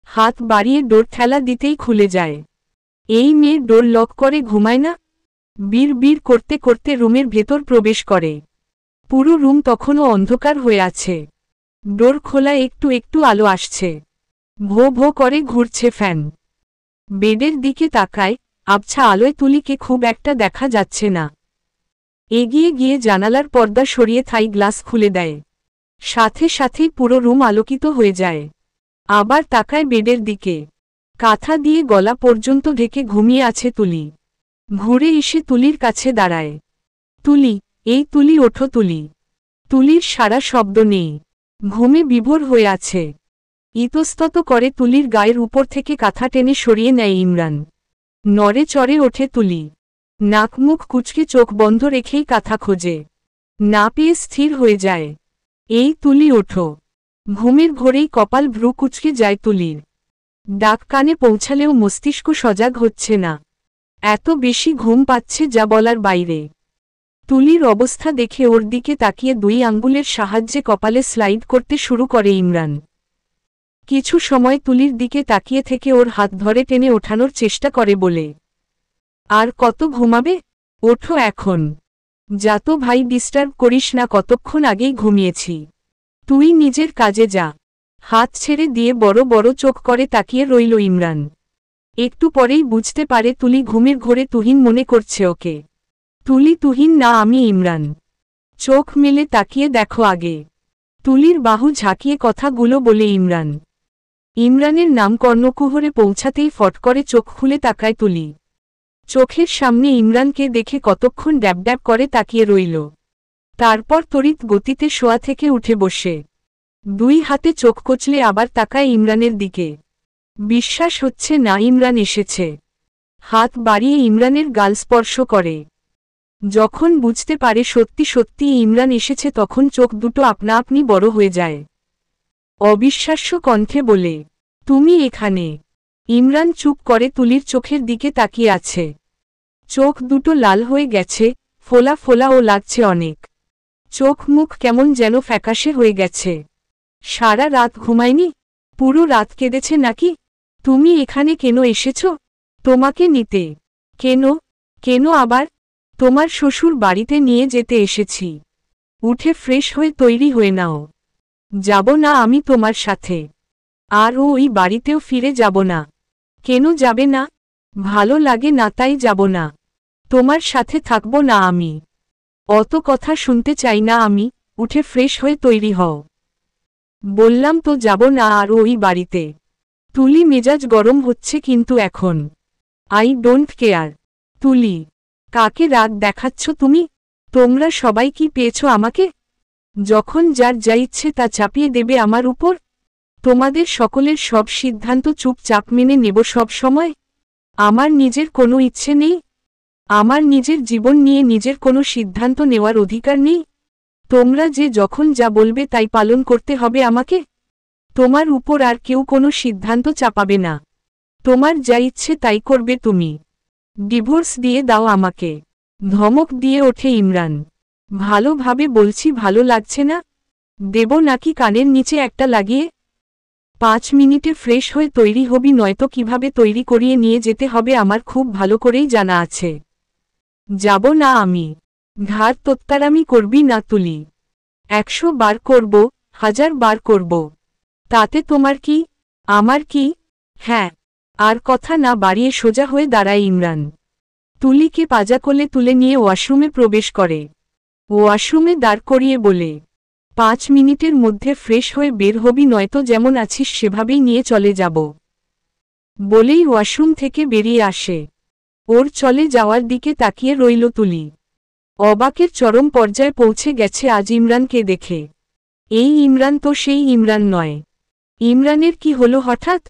S1: হাত বাড়িয়ে ডোর ঠেলা দিতেই খুলে যায়। এই মেয়ে ডোর লক করে ঘুমায় না? বীর বীর করতে করতে রুমের ভেতর প্রবেশ করে। পুরো রুম তখনও অন্ধকার হয়ে আছে। ডোর খোলা একটু একটু আলো আসছে। ভো ভো করে ঘুরছে ফ্যান। বেডের দিকে তাকায়, আবছা আলোয় তুলিকে খুব একটা দেখা যাচ্ছে না। এগিয়ে গিয়ে জানালার পর্দা সরিয়ে থাই গ্লাস খুলে দেয়। সাথে সাথেই পুরো রুম আলোকিত হয়ে যায়। আবার তাকায় বেডের দিকে। কাঁথা দিয়ে গলা পর্যন্ত ঢেকে ঘুমিয়ে আছে তুলি। ঘুরে এসে তুলির কাছে দাঁড়ায়। তুলি, এই তুলি ওঠো তুলি। তুলির সারা শব্দ নেই। ঘুমে বিভোর হয়ে আছে। ইতস্তত করে তুলির গায়ের উপর থেকে কাঁথা টেনে সরিয়ে নেয় ইমরান। নড়ে চড়ে ওঠে তুলি। নাক মুখ কুচকে চোখ বন্ধ রেখেই কাঁথা খোঁজে। না পেয়ে স্থির হয়ে যায়। এই তুলি ওঠো। ঘুমের ঘোরেই কপাল ভ্রু কুচকে যায় তুলির। ডাক কানে পৌঁছালেও মস্তিষ্ক সজাগ হচ্ছে না। এত বেশি ঘুম পাচ্ছে যা বলার বাইরে। তুলির অবস্থা দেখে ওর দিকে তাকিয়ে দুই আঙ্গুলের সাহায্যে কপালে স্লাইড করতে শুরু করে ইমরান। কিছু সময় তুলির দিকে তাকিয়ে থেকে ওর হাত ধরে টেনে ওঠানোর চেষ্টা করে বলে, আর কত ঘুমাবে? ওঠো এখন। যা তো ভাই, ডিস্টার্ব করিস না, কতক্ষণ আগেই ঘুমিয়েছি। তুই নিজের কাজে যা। হাত ছেড়ে দিয়ে বড় বড় চোখ করে তাকিয়ে রইল ইমরান। একটু পরেই বুঝতে পারে তুলি ঘুমের ঘোরে তুহিন মনে করছে ওকে। তুলি তুহিন না, আমি ইমরান। চোখ মেলে তাকিয়ে দেখো আগে। তুলির বাহু ঝাঁকিয়ে কথাগুলো বলে ইমরান। ইমরানের নাম কর্ণকুহরে পৌঁছাতেই ফট করে চোখ খুলে তাকায় তুলি। চোখের সামনে ইমরানকে দেখে কতক্ষণ ড্যাব ড্যাব করে তাকিয়ে রইল। তারপর তড়িৎ গতিতে শোয়া থেকে উঠে বসে দুই হাতে চোখ কচলে আবার তাকায় ইমরানের দিকে। বিশ্বাস হচ্ছে না ইমরান এসেছে। হাত বাড়িয়ে ইমরানের গাল স্পর্শ করে। যখন বুঝতে পারে সত্যি সত্যি ইমরান এসেছে তখন চোখ দুটো আপনা আপনি বড় হয়ে যায়। অবিশ্বাস্য কণ্ঠে বলে, তুমি এখানে? ইমরান চুপ করে তুলির চোখের দিকে তাকিয়ে আছে। চোখ দুটো লাল হয়ে গেছে, ফোলা ফোলা ও লাগছে অনেক। চোখ মুখ কেমন যেন ফ্যাকাশে হয়ে গেছে। সারা রাত ঘুমায়নি? পুরো রাত কেঁদেছে নাকি? তুমি এখানে কেন এসেছ? তোমাকে নিতে। কেন? কেন আবার? তোমার শ্বশুর বাড়িতে নিয়ে যেতে এসেছি। উঠে ফ্রেশ হয়ে তৈরি হয়ে নাও। যাব না আমি তোমার সাথে। আর ওই বাড়িতেও ফিরে যাব না। কেন যাবে না? ভালো লাগে না তাই যাব না। তোমার সাথে থাকব না আমি। অত কথা শুনতে চাই না আমি, উঠে ফ্রেশ হয়ে তৈরি হও। বললাম তো যাব না আর ওই বাড়িতে। তুলি মেজাজ গরম হচ্ছে কিন্তু এখন। I don't care. তুলি, কাকে রাগ দেখাচ্ছ তুমি? তোমরা সবাই কি পেয়েছ আমাকে? যখন যার যা ইচ্ছে তা চাপিয়ে দেবে আমার উপর? তোমাদের সকলের সব সিদ্ধান্ত চুপচাপ মেনে নেব সব সময়? আমার নিজের কোনো ইচ্ছে নেই? আমার নিজের জীবন নিয়ে নিজের কোনো সিদ্ধান্ত নেওয়ার অধিকার নেই? তোমরা যে যখন যা বলবে তাই পালন করতে হবে আমাকে? তোমার উপর আর কেউ কোনো সিদ্ধান্ত চাপাবে না। তোমার যা ইচ্ছে তাই করবে তুমি। ডিভোর্স দিয়ে দাও আমাকে। ধমক দিয়ে ওঠে ইমরান। ভালোভাবে বলছি, ভালো লাগছে না? দেব নাকি কানের নিচে একটা লাগিয়ে? 5 মিনিটে ফ্রেশ হয়ে তৈরি হবি, নয়তো কিভাবে তৈরি করিয়ে নিয়ে যেতে হবে আমার খুব ভালো করেই জানা আছে। যাব না আমি। ঘাড় তোত্তারামি করবি না তুলি। 100 বার করব, 1000 বার করব। তাতে তোমার কি? আমার কি? হ্যাঁ। আর কথা না বাড়িয়ে সোজা হয়ে দাঁড়ায় ইমরান। তুলিকে পাজা কোলে তুলে নিয়ে ওয়াশরুমে প্রবেশ করে। ওয়াশরুমে দাঁড় করিয়ে বলে, 5 মিনিটের মধ্যে ফ্রেশ হয়ে বের হবি, নয়তো যেমন আছিস সেভাবেই নিয়ে চলে যাব। বলেই ওয়াশরুম থেকে বেরিয়ে আসে। ওর চলে যাওয়ার দিকে তাকিয়ে রইল তুলি। অবাকের চরম পর্যায়ে পৌঁছে গেছে আজ ইমরানকে দেখে। এই ইমরান তো সেই ইমরান নয়। ইমরানের কি হলো হঠাৎ?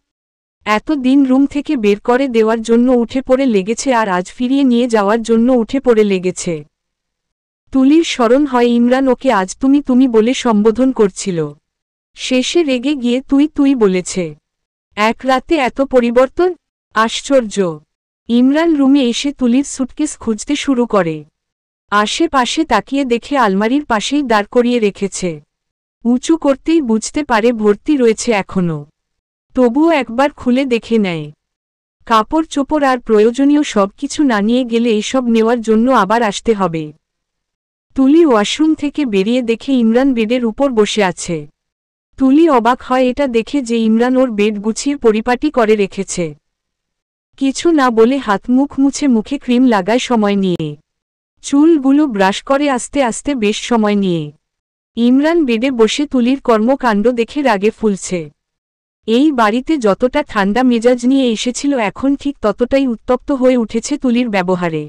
S1: এত দিন রুম থেকে বের করে দেওয়ার জন্য উঠে পড়ে লেগেছে আর আজ ফিরিয়ে নিয়ে যাওয়ার জন্য উঠে পড়ে লেগেছে। তুলির স্মরণ হয় ইমরান ওকে আজ তুমি তুমি বলে সম্বোধন করছিল। শেষে রেগে গিয়ে তুই তুই বলেছে। এক রাতে এত পরিবর্তন? আশ্চর্য। ইমরান রুমে এসে তুলির সুটকেস খুঁজতে শুরু করে। আশেপাশে তাকিয়ে দেখে আলমারির পাশেই দাঁড় করিয়ে রেখেছে। উঁচু করতেই বুঝতে পারে ভর্তি রয়েছে এখনো। তবুও একবার খুলে দেখে নেয়। কাপড় চোপড় আর প্রয়োজনীয় সব কিছু না নিয়ে গেলে এসব নেওয়ার জন্য আবার আসতে হবে। তুলি ওয়াশরুম থেকে বেরিয়ে দেখে ইমরান বেডের উপর বসে আছে। তুলি অবাক হয় এটা দেখে যে ইমরান ওর বেড গুছিয়ে পরিপাটি করে রেখেছে। কিছু না বলে হাত মুখ মুছে মুখে ক্রিম লাগায় সময় নিয়ে। চুলগুলো ব্রাশ করে আস্তে আস্তে বেশ সময় নিয়ে। ইমরান বেডে বসে তুলির কর্মকাণ্ড দেখে রাগে ফুলছে। এই বাড়িতে যতটা ঠান্ডা মেজাজ নিয়ে এসেছিল এখন ঠিক ততটাই উত্তপ্ত হয়ে উঠেছে তুলির ব্যবহারে।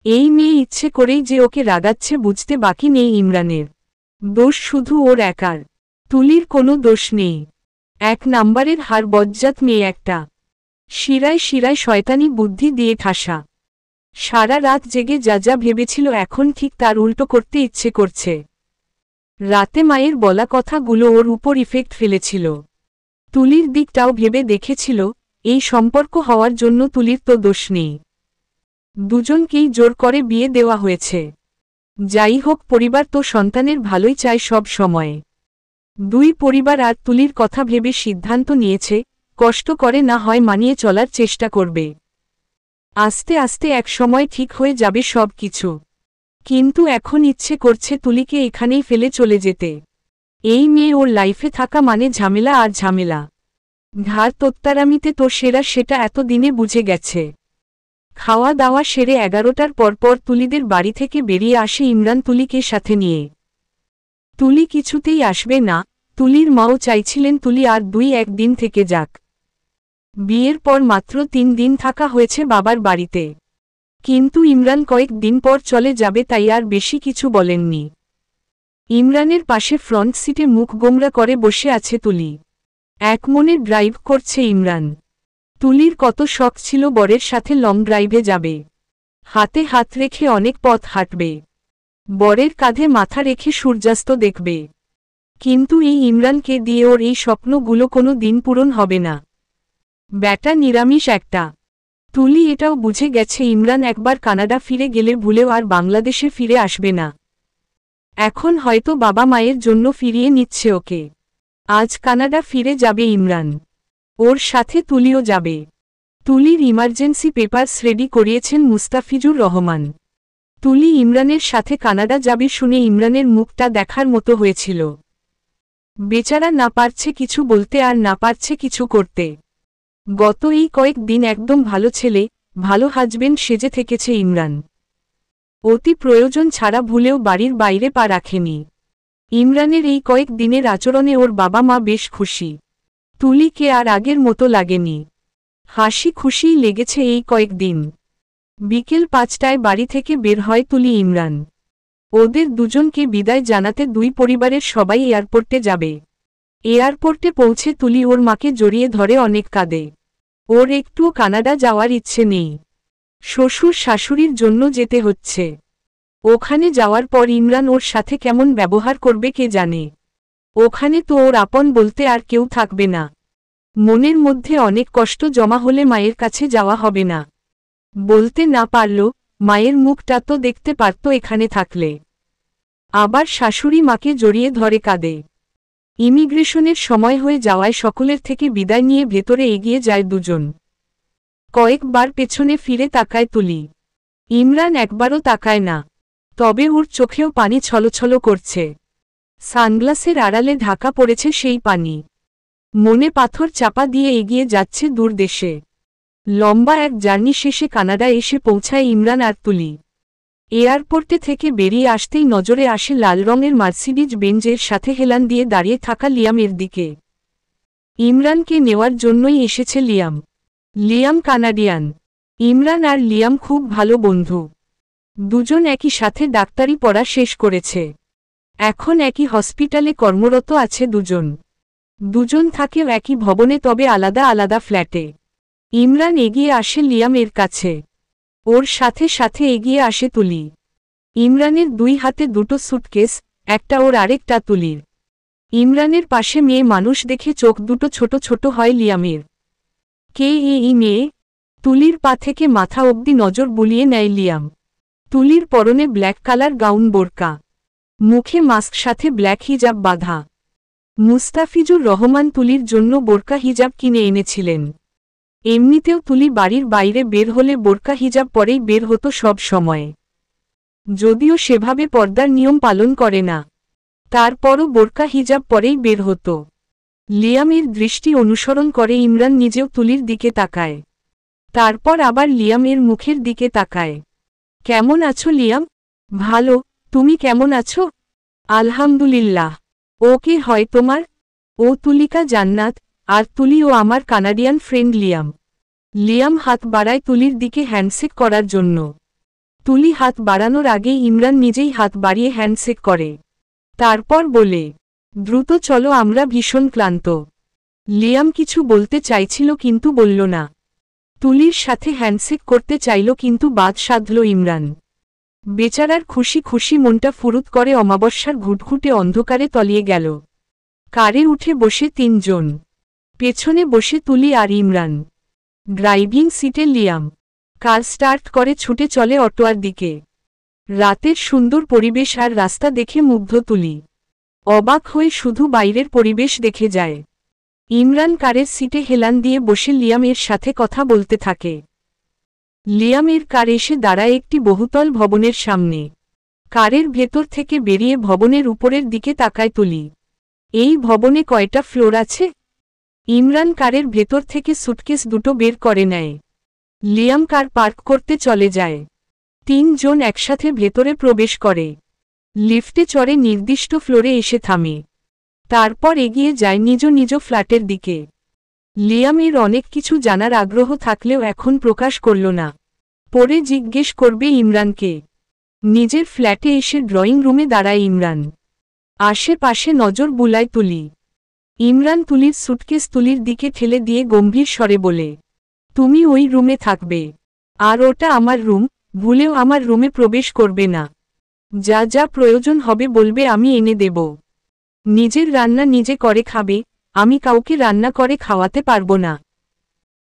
S1: এই মেয়ে ইচ্ছে করেই যে ওকে রাগাচ্ছে বুঝতে বাকি নেই ইমরানের। দোষ শুধু ওর একার। তুলির কোনো দোষ নেই। 1 নাম্বারের হার বজ্জাত মেয়ে একটা। শিরায় শিরায় শয়তানি বুদ্ধি দিয়ে ঠাসা। সারা রাত জেগে যা যা ভেবেছিল এখন ঠিক তার উল্টো করতে ইচ্ছে করছে। রাতে মায়ের বলা কথাগুলো ওর উপর ইফেক্ট ফেলেছিল। তুলির দিকটাও ভেবে দেখেছিল, এই সম্পর্ক হওয়ার জন্য তুলির তো দোষ নেই। দুজনকেই জোর করে বিয়ে দেওয়া হয়েছে। যাই হোক, পরিবার তো সন্তানের ভালোই চায় সব সময়। দুই পরিবার আর তুলির কথা ভেবে সিদ্ধান্ত নিয়েছে, কষ্ট করে না হয় মানিয়ে চলার চেষ্টা করবে। আস্তে আস্তে এক সময় ঠিক হয়ে যাবে সব কিছু। কিন্তু এখন ইচ্ছে করছে তুলিকে এখানেই ফেলে চলে যেতে। এই মেয়ে ওর লাইফে থাকা মানে ঝামেলা আর ঝামেলা। ধার তোত্তারামিতে তো সেরা সেটা এতদিনে বুঝে গেছে। খাওয়া দাওয়া সেরে 11টার পরপর তুলিদের বাড়ি থেকে বেরিয়ে আসে ইমরান তুলিকে সাথে নিয়ে। তুলি কিছুতেই আসবে না, তুলির মাও চাইছিলেন তুলি আর 2-1 দিন থেকে যাক। বিয়ের পর মাত্র 3 দিন থাকা হয়েছে বাবার বাড়িতে। কিন্তু ইমরান কয়েক দিন পর চলে যাবে তাই আর বেশি কিছু বলেননি। ইমরানের পাশে ফ্রন্ট সিটে মুখ গোমরা করে বসে আছে তুলি। একমনে ড্রাইভ করছে ইমরান। তুলির কত শখ ছিল বরের সাথে লং ড্রাইভে যাবে, হাতে হাত রেখে অনেক পথ হাঁটবে, বরের কাঁধে মাথা রেখে সূর্যাস্ত দেখবে। কিন্তু এই ইমরানকে দিয়ে ওর এই স্বপ্নগুলো কোনো দিন পূরণ হবে না। ব্যাটা নিরামিষ একটা। তুলি এটাও বুঝে গেছে ইমরান একবার কানাডা ফিরে গেলে ভুলেও আর বাংলাদেশে ফিরে আসবে না। এখন হয়তো বাবা মায়ের জন্য ফিরিয়ে নিচ্ছে ওকে। আজ কানাডা ফিরে যাবে ইমরান, ওর সাথে তুলিও যাবে। তুলির ইমার্জেন্সি পেপারস রেডি করিয়েছেন মুস্তাফিজুর রহমান। তুলি ইমরানের সাথে কানাডা যাবে শুনে ইমরানের মুখটা দেখার মতো হয়েছিল। বেচারা না পারছে কিছু বলতে আর না পারছে কিছু করতে। গত এই কয়েক দিন একদম ভালো ছেলে, ভালো হাজবেন্ড সেজে থেকেছে ইমরান। অতি প্রয়োজন ছাড়া ভুলেও বাড়ির বাইরে পা রাখেনি। ইমরানের এই কয়েক দিনের আচরণে ওর বাবা মা বেশ খুশি। তুলিকে আর আগের মতো লাগেনি, হাসি খুশিই লেগেছে এই কয়েকদিন। বিকেল 5টায় বাড়ি থেকে বের হয় তুলি ইমরান। ওদের দুজনকে বিদায় জানাতে দুই পরিবারের সবাই এয়ারপোর্টে যাবে। এয়ারপোর্টে পৌঁছে তুলি ওর মাকে জড়িয়ে ধরে অনেক কাঁদে। ওর একটুও কানাডা যাওয়ার ইচ্ছে নেই, শ্বশুর শাশুড়ির জন্য যেতে হচ্ছে। ওখানে যাওয়ার পর ইমরান ওর সাথে কেমন ব্যবহার করবে কে জানে। ওখানে তো ওর আপন বলতে আর কেউ থাকবে না। মনের মধ্যে অনেক কষ্ট জমা হলে মায়ের কাছে যাওয়া হবে না। বলতে না পারল, মায়ের মুখটা তো দেখতে পারত এখানে থাকলে। আবার শাশুড়ি মাকে জড়িয়ে ধরে কাঁদে। ইমিগ্রেশনের সময় হয়ে যাওয়ায় সকলের থেকে বিদায় নিয়ে ভেতরে এগিয়ে যায় দুজন। কয়েকবার পেছনে ফিরে তাকায় তুলি। ইমরান একবারও তাকায় না, তবে ওর চোখেও পানি ছলছল করছে। সানগ্লাসের আড়ালে ঢাকা পড়েছে সেই পানি। মনে পাথর চাপা দিয়ে এগিয়ে যাচ্ছে দূর দেশে। লম্বা এক জার্নি শেষে কানাডা এসে পৌঁছায় ইমরান আর তুলি। এয়ারপোর্টে থেকে বেরিয়ে আসতেই নজরে আসে লাল রঙের মার্সিডিজ বেঞ্জের সাথে হেলান দিয়ে দাঁড়িয়ে থাকা লিয়ামের দিকে। ইমরানকে নেওয়ার জন্যই এসেছে লিয়াম। Liam Canadian. ইমরান আর লিয়াম খুব ভালো বন্ধু। দুজন একই সাথে ডাক্তারি পড়া শেষ করেছে। এখন একই হসপিটালে কর্মরত আছে দুজন। দুজন থাকেও একই ভবনে, তবে আলাদা আলাদা ফ্ল্যাটে। ইমরান এগিয়ে আসে লিয়ামের কাছে, ওর সাথে সাথে এগিয়ে আসে তুলি। ইমরানের দুই হাতে দুটো সুটকেস, একটা ওর আরেকটা তুলির। ইমরানের পাশে মেয়ে মানুষ দেখে চোখ দুটো ছোট ছোট হয় লিয়ামের। কে এই মেয়ে? তুলির পা থেকে মাথা অবধি নজর বুলিয়ে নেয় লিয়াম। তুলির পরনে ব্ল্যাক কালার গাউন, বোরকা, মুখে মাস্ক, সাথে ব্ল্যাক হিজাব বাঁধা। মুস্তাফিজুর রহমান তুলির জন্য বোরকা হিজাব কিনে এনেছিলেন। এমনিতেও তুলি বাড়ির বাইরে বের হলে বোরকা হিজাব পরেই বের হতো সব সময়। যদিও সেভাবে পর্দার নিয়ম পালন করে না, তারপরও বোরকা হিজাব পরেই বের হতো। লিয়ামের দৃষ্টি অনুসরণ করে ইমরান নিজেও তুলির দিকে তাকায়। তারপর আবার লিয়ামের মুখের দিকে তাকায়। কেমন আছো লিয়াম? ভালো, তুমি কেমন আছো? আলহামদুলিল্লাহ। ও কে হয় তোমার? ও তুলিকা জান্নাত, আর তুলি ও আমার কানাডিয়ান ফ্রেন্ড লিয়াম। লিয়াম হাত বাড়ায় তুলির দিকে হ্যান্ডশেক করার জন্য। তুলি হাত বাড়ানোর আগেই ইমরান নিজেই হাত বাড়িয়ে হ্যান্ডশেক করে। তারপর বলে, দ্রুত চলো, আমরা ভীষণ ক্লান্ত। লিয়াম কিছু বলতে চাইছিল কিন্তু বলল না। তুলির সাথে হ্যান্ডশেক করতে চাইল কিন্তু বাদ সাধল ইমরান। বেচারার খুশি খুশি মনটা ফুরুত করে অমাবস্যার ঘুটঘুটে অন্ধকারে তলিয়ে গেল। কারে উঠে বসে 3 জন, পেছনে বসে তুলি আর ইমরান, ড্রাইভিং সিটে লিয়াম। কার স্টার্ট করে ছুটে চলে অটোয়ার দিকে। রাতের সুন্দর পরিবেশ আর রাস্তা দেখে মুগ্ধ তুলি। অবাক হয়ে শুধু বাইরের পরিবেশ দেখে যায়। ইমরান কারের সিটে হেলান দিয়ে বসে লিয়ামের সাথে কথা বলতে থাকে। লিয়ামের কার এসে দাঁড়ায় একটি বহুতল ভবনের সামনে। কারের ভেতর থেকে বেরিয়ে ভবনের উপরের দিকে তাকায় তুলি। এই ভবনে কয়টা ফ্লোর আছে? ইমরান কারের ভেতর থেকে সুটকেস দুটো বের করে নেয়। লিয়াম কার পার্ক করতে চলে যায়। 3 জন একসাথে ভেতরে প্রবেশ করে। লিফটে চড়ে নির্দিষ্ট ফ্লোরে এসে থামে। তারপর এগিয়ে যায় নিজ নিজ ফ্ল্যাটের দিকে। লিয়ামের অনেক কিছু জানার আগ্রহ থাকলেও এখন প্রকাশ করল না। পরে জিজ্ঞেস করবে ইমরানকে। নিজের ফ্ল্যাটে এসে ড্রয়িং রুমে দাঁড়ায় ইমরান। আশেপাশে নজর বুলায় তুলি। ইমরান তুলির সুটকেস তুলির দিকে ঠেলে দিয়ে গম্ভীর স্বরে বলে, তুমি ওই রুমে থাকবে। আর ওটা আমার রুম, ভুলেও আমার রুমে প্রবেশ করবে না। যা যা প্রয়োজন হবে বলবে, আমি এনে দেব। নিজের রান্না নিজে করে খাবে, আমি কাউকে রান্না করে খাওয়াতে পারবো না।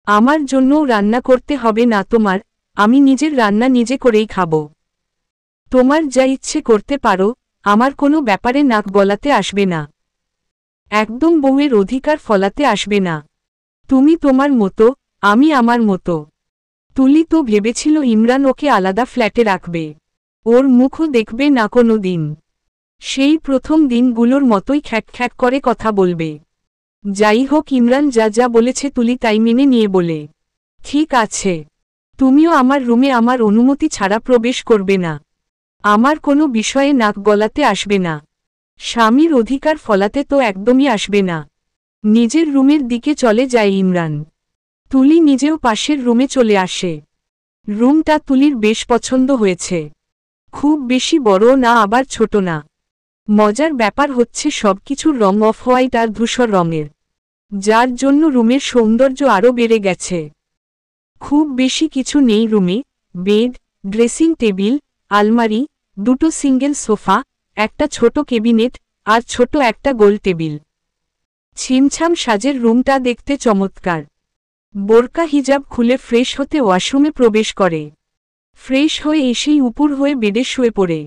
S1: আমার জন্যও রান্না করতে হবে না তোমার, আমি নিজের রান্না নিজে করেই খাব। তোমার যা ইচ্ছে করতে পারো, আমার কোনো ব্যাপারে নাক গলাতে আসবে না। একদম বউয়ের অধিকার ফলাতে আসবে না। তুমি তোমার মতো, আমি আমার মতো। তুলি তো ভেবেছিল ইমরান ওকে আলাদা ফ্ল্যাটে রাখবে, ওর মুখও দেখবে না কোনো দিন। সেই প্রথম দিনগুলোর মতোই খ্যাক করে কথা বলবে। যাই হোক, ইমরান যা যা বলেছে তুলি তাই মেনে নিয়ে বলে, ঠিক আছে, তুমিও আমার রুমে আমার অনুমতি ছাড়া প্রবেশ করবে না। আমার কোনো বিষয়ে নাক গলাতে আসবে না। স্বামীর অধিকার ফলাতে তো একদমই আসবে না। নিজের রুমের দিকে চলে যায় ইমরান। তুলি নিজেও পাশের রুমে চলে আসে। রুমটা তুলির বেশ পছন্দ হয়েছে। খুব বেশি বড় না, আবার ছোট না। মজার ব্যাপার হচ্ছে সবকিছুর রং অফ হোয়াইট আর ধূসর রঙের, যার জন্য রুমের সৌন্দর্য আরও বেড়ে গেছে। খুব বেশি কিছু নেই রুমে। বেড, ড্রেসিং টেবিল, আলমারি, দুটো সিঙ্গেল সোফা, একটা ছোট ক্যাবিনেট, আর ছোট একটা গোল টেবিল। ছিমছাম সাজের রুমটা দেখতে চমৎকার। বোরকা হিজাব খুলে ফ্রেশ হতে ওয়াশরুমে প্রবেশ করে। ফ্রেশ হয়ে এসেই উপুর হয়ে বেডে শুয়ে পড়ে।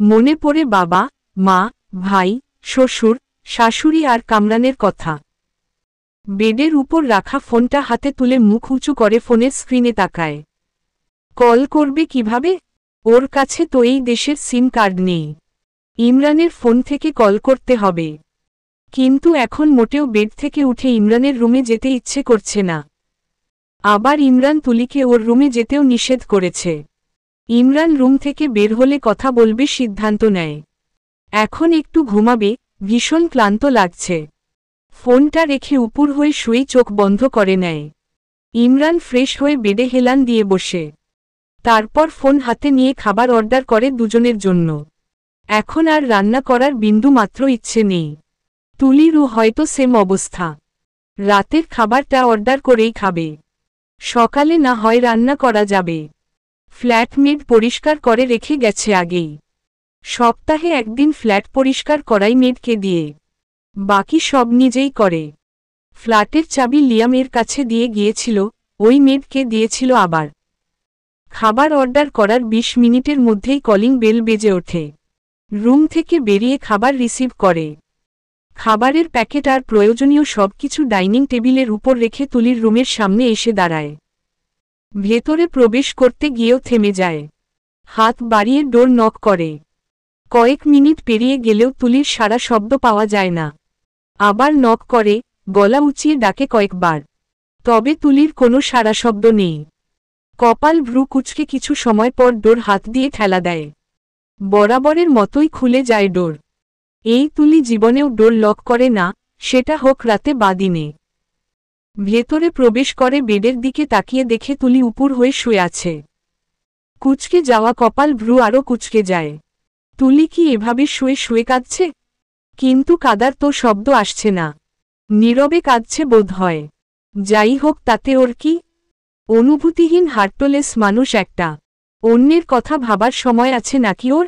S1: মনে পড়ে বাবা, মা, ভাই, শ্বশুর, শাশুড়ি আর কামরানের কথা। বেডের উপর রাখা ফোনটা হাতে তুলে মুখ উঁচু করে ফোনের স্ক্রিনে তাকায়। কল করবে কিভাবে? ওর কাছে তো এই দেশের সিম কার্ড নেই। ইমরানের ফোন থেকে কল করতে হবে। কিন্তু এখন মোটেও বেড থেকে উঠে ইমরানের রুমে যেতে ইচ্ছে করছে না। আবার ইমরান তুলিকে ওর রুমে যেতেও নিষেধ করেছে। ইমরান রুম থেকে বের হলে কথা বলবে সিদ্ধান্ত নেয়। এখন একটু ঘুমাবে, ভীষণ ক্লান্ত লাগছে। ফোনটা রেখে উপুর হয়ে শুয়েই চোখ বন্ধ করে নেয়। ইমরান ফ্রেশ হয়ে বেডে হেলান দিয়ে বসে। তারপর ফোন হাতে নিয়ে খাবার অর্ডার করে দুজনের জন্য। এখন আর রান্না করার বিন্দু মাত্র ইচ্ছে নেই। তুলিরও হয়তো সেম অবস্থা। রাতের খাবারটা অর্ডার করেই খাবে। সকালে না হয় রান্না করা যাবে। ফ্ল্যাটমেট পরিষ্কার করে রেখে গেছে আগেই। সপ্তাহে একদিন ফ্ল্যাট পরিষ্কার করাই মেডকে দিয়ে, বাকি সব নিজেই করে। ফ্ল্যাটের চাবি লিয়ামের কাছে দিয়ে গিয়েছিল, ওই মেডকে দিয়েছিল আবার। খাবার অর্ডার করার 20 মিনিটের মধ্যেই কলিং বেল বেজে ওঠে। রুম থেকে বেরিয়ে খাবার রিসিভ করে। খাবারের প্যাকেট আর প্রয়োজনীয় সবকিছু ডাইনিং টেবিলের উপর রেখে তুলির রুমের সামনে এসে দাঁড়ায়। ভেতরে প্রবেশ করতে গিয়েও থেমে যায়। হাত বাড়িয়ে ডোর নক করে। কয়েক মিনিট পেরিয়ে গেলেও তুলির সারা শব্দ পাওয়া যায় না। আবার নক করে, গলা উঁচিয়ে ডাকে কয়েকবার। তবে তুলির কোনো সারা শব্দ নেই। কপাল ভ্রু কুঁচকে কিছু সময় পর ডোর হাত দিয়ে ঠেলা দেয়। বরাবরের মতোই খুলে যায় ডোর। এই তুলি জীবনেও ডোর লক করে না, সেটা হোক রাতে বা দিনে। ভেতরে প্রবেশ করে বেডের দিকে তাকিয়ে দেখে তুলি উপুর হয়ে শুয়ে আছে। কুঁচকে যাওয়া কপাল ভ্রু আরও কুঁচকে যায়। তুলি কি এভাবে শুয়ে শুয়ে কাঁদছে? কিন্তু কাদার তো শব্দ আসছে না। নীরবে কাঁদছে বোধ হয়। যাই হোক, তাতে ওর কি? অনুভূতিহীন হার্টলেস মানুষ একটা। অন্যের কথা ভাবার সময় আছে নাকি ওর?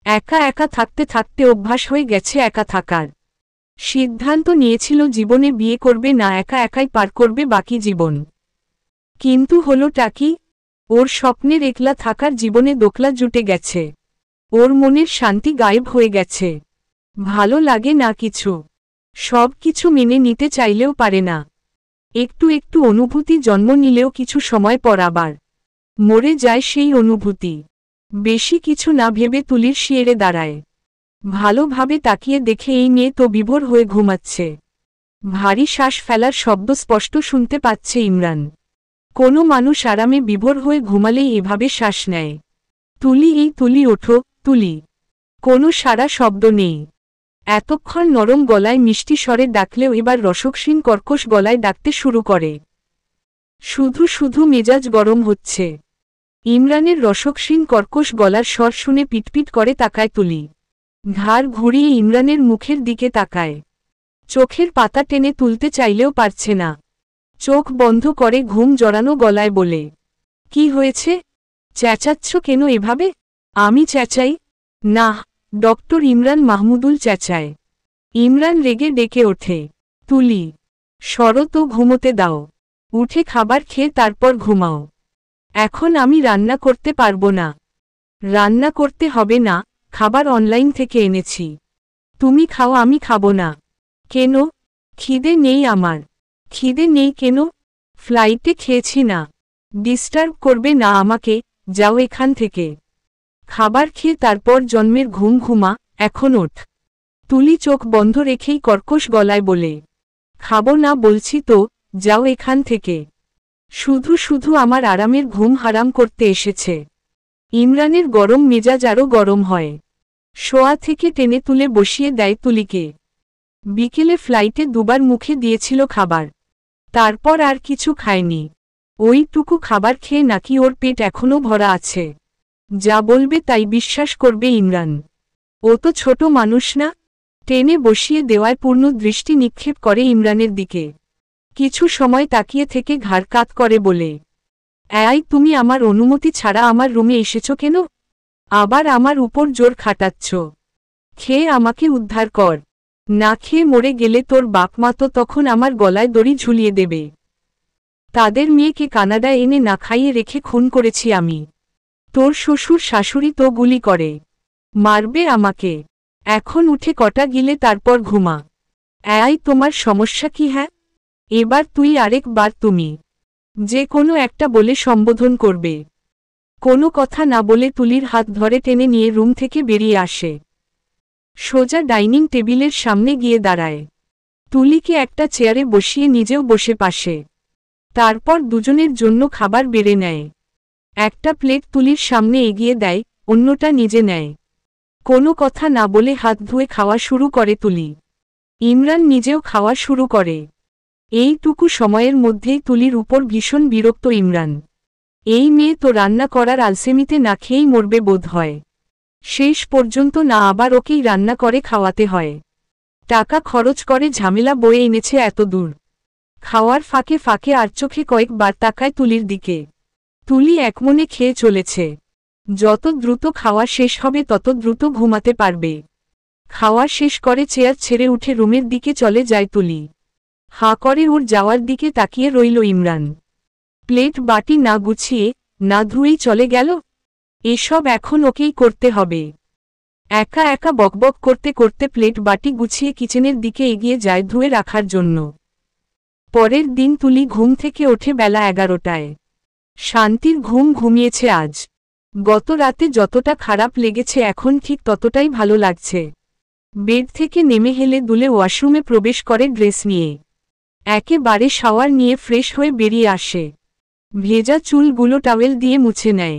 S1: একা একা থাকতে থাকতে অভ্যাস হয়ে গেছে একা থাকার। সিদ্ধান্ত নিয়েছিল জীবনে বিয়ে করবে না, একা একাই পার করবে বাকি জীবন। কিন্তু হলোটা কি? ওর স্বপ্নের একলা থাকার জীবনে দোকলা জুটে গেছে। ওর মনের শান্তি গায়েব হয়ে গেছে। ভালো লাগে না কিছু। সব কিছু মেনে নিতে চাইলেও পারে না। একটু একটু অনুভূতি জন্ম নিলেও কিছু সময় পর আবার মরে যায় সেই অনুভূতি। বেশি কিছু না ভেবে তুলির শিয়েরে দাঁড়ায়। ভালোভাবে তাকিয়ে দেখে এই মেয়ে তো বিভোর হয়ে ঘুমাচ্ছে। ভারী শ্বাস ফেলার শব্দ স্পষ্ট শুনতে পাচ্ছে ইমরান। কোনো মানুষ আরামে বিভোর হয়ে ঘুমালেই এভাবে শ্বাস নেয়। তুলি ওঠো, তুলি। কোনো সারা শব্দ নেই। এতক্ষণ নরম গলায় মিষ্টি স্বরে ডাকলেও এবার রসক্ষীণ কর্কশ গলায় ডাকতে শুরু করে। শুধু শুধু মেজাজ গরম হচ্ছে। ইমরানের রসক্ষীণ কর্কশ গলার স্বর শুনে পিটপিট করে তাকায় তুলি। ঘাড় ঘুরিয়ে ইমরানের মুখের দিকে তাকায়। চোখের পাতা টেনে তুলতে চাইলেও পারছে না। চোখ বন্ধ করে ঘুম জড়ানো গলায় বলে, কি হয়েছে? চেঁচাচ্ছ কেন এভাবে? আমি চেঁচাই না, ডক্টর ইমরান মাহমুদুল চেঁচায়। ইমরান রেগে ডেকে ওঠে, তুলি সরো তো, ঘুমোতে দাও। উঠে খাবার খেয়ে তারপর ঘুমাও। এখন আমি রান্না করতে পারবো না। রান্না করতে হবে না, খাবার অনলাইন থেকে এনেছি। তুমি খাও, আমি খাবো না। কেন? খিদে নেই আমার। খিদে নেই কেন? ফ্লাইটে খেয়েছি না। ডিস্টার্ব করবে না আমাকে, যাও এখান থেকে। খাবার খেয়ে তারপর জন্মের ঘুম ঘুমা, এখন ওঠ। তুলি চোখ বন্ধ রেখেই কর্কশ গলায় বলে, খাবো না বলছি তো, যাও এখান থেকে। শুধু শুধু আমার আরামের ঘুম হারাম করতে এসেছে। ইমরানের গরম মেজাজ আরও গরম হয়। শোয়া থেকে টেনে তুলে বসিয়ে দেয় তুলিকে। বিকেলে ফ্লাইটে দুবার মুখে দিয়েছিল খাবার। তারপর আর কিছু খায়নি। ওইটুকু খাবার খেয়ে নাকি ওর পেট এখনও ভরা আছে। যা বলবে তাই বিশ্বাস করবে ইমরান। ও তো ছোট মানুষ না। টেনে বসিয়ে দেওয়ায় পূর্ণ দৃষ্টি নিক্ষেপ করে ইমরানের দিকে। কিছু সময় তাকিয়ে থেকে ঘাড় কাত করে বলে, তুমি আমার অনুমতি ছাড়া আমার রুমে এসেছ কেন? আবার আমার উপর জোর খাটাচ্ছ। খেয়ে আমাকে উদ্ধার কর। না খেয়ে মরে গেলে তোর বাপ মা তো তখন আমার গলায় দড়ি ঝুলিয়ে দেবে। তাদের মেয়েকে কানাডায় এনে না খাইয়ে রেখে খুন করেছি আমি। তোর শ্বশুর শাশুড়ি তো গুলি করে মারবে আমাকে। এখন উঠে কটা গিলে তারপর ঘুমা। তোমার সমস্যা কি? হ্যাঁ, এবার তুই আরেকবার তুমি। যে কোনো একটা বলে সম্বোধন করবে। কোনো কথা না বলে তুলির হাত ধরে টেনে নিয়ে রুম থেকে বেরিয়ে আসে। সোজা ডাইনিং টেবিলের সামনে গিয়ে দাঁড়ায়। তুলিকে একটা চেয়ারে বসিয়ে নিজেও বসে পাশে। তারপর দুজনের জন্য খাবার বেড়ে নেয়। একটা প্লেট তুলির সামনে এগিয়ে দেয়, অন্যটা নিজে নেয়। কোনো কথা না বলে হাত ধুয়ে খাওয়া শুরু করে তুলি। ইমরান নিজেও খাওয়া শুরু করে। এইটুকু সময়ের মধ্যেই তুলির উপর ভীষণ বিরক্ত ইমরান। এই মেয়ে তো রান্না করার আলসেমিতে না খেয়েই মরবে বোধ হয়। শেষ পর্যন্ত না আবার ওকেই রান্না করে খাওয়াতে হয়। টাকা খরচ করে ঝামেলা বয়ে এনেছে এত দূর। খাওয়ার ফাঁকে ফাঁকে আর চোখে কয়েকবার তাকায় তুলির দিকে। তুলি একমনে খেয়ে চলেছে। যত দ্রুত খাওয়া শেষ হবে তত দ্রুত ঘুমাতে পারবে। খাওয়া শেষ করে চেয়ার ছেড়ে উঠে রুমের দিকে চলে যায় তুলি। হাঁ করে ওর যাওয়ার দিকে তাকিয়ে রইল ইমরান। প্লেট বাটি না গুছিয়ে, না ধুয়েই চলে গেল। এসব এখন ওকেই করতে হবে। একা একা বকবক করতে করতে প্লেট বাটি গুছিয়ে কিচেনের দিকে এগিয়ে যায় ধুয়ে রাখার জন্য। পরের দিন তুলি ঘুম থেকে ওঠে বেলা 11টায়। শান্তির ঘুম ঘুমিয়েছে আজ। গত রাতে যতটা খারাপ লেগেছে এখন ঠিক ততটাই ভালো লাগছে। বেড থেকে নেমে হেলে দুলে ওয়াশরুমে প্রবেশ করে ড্রেস নিয়ে। একেবারে শাওয়ার নিয়ে ফ্রেশ হয়ে বেরিয়ে আসে। ভেজা চুলগুলো টাওয়েল দিয়ে মুছে নেয়।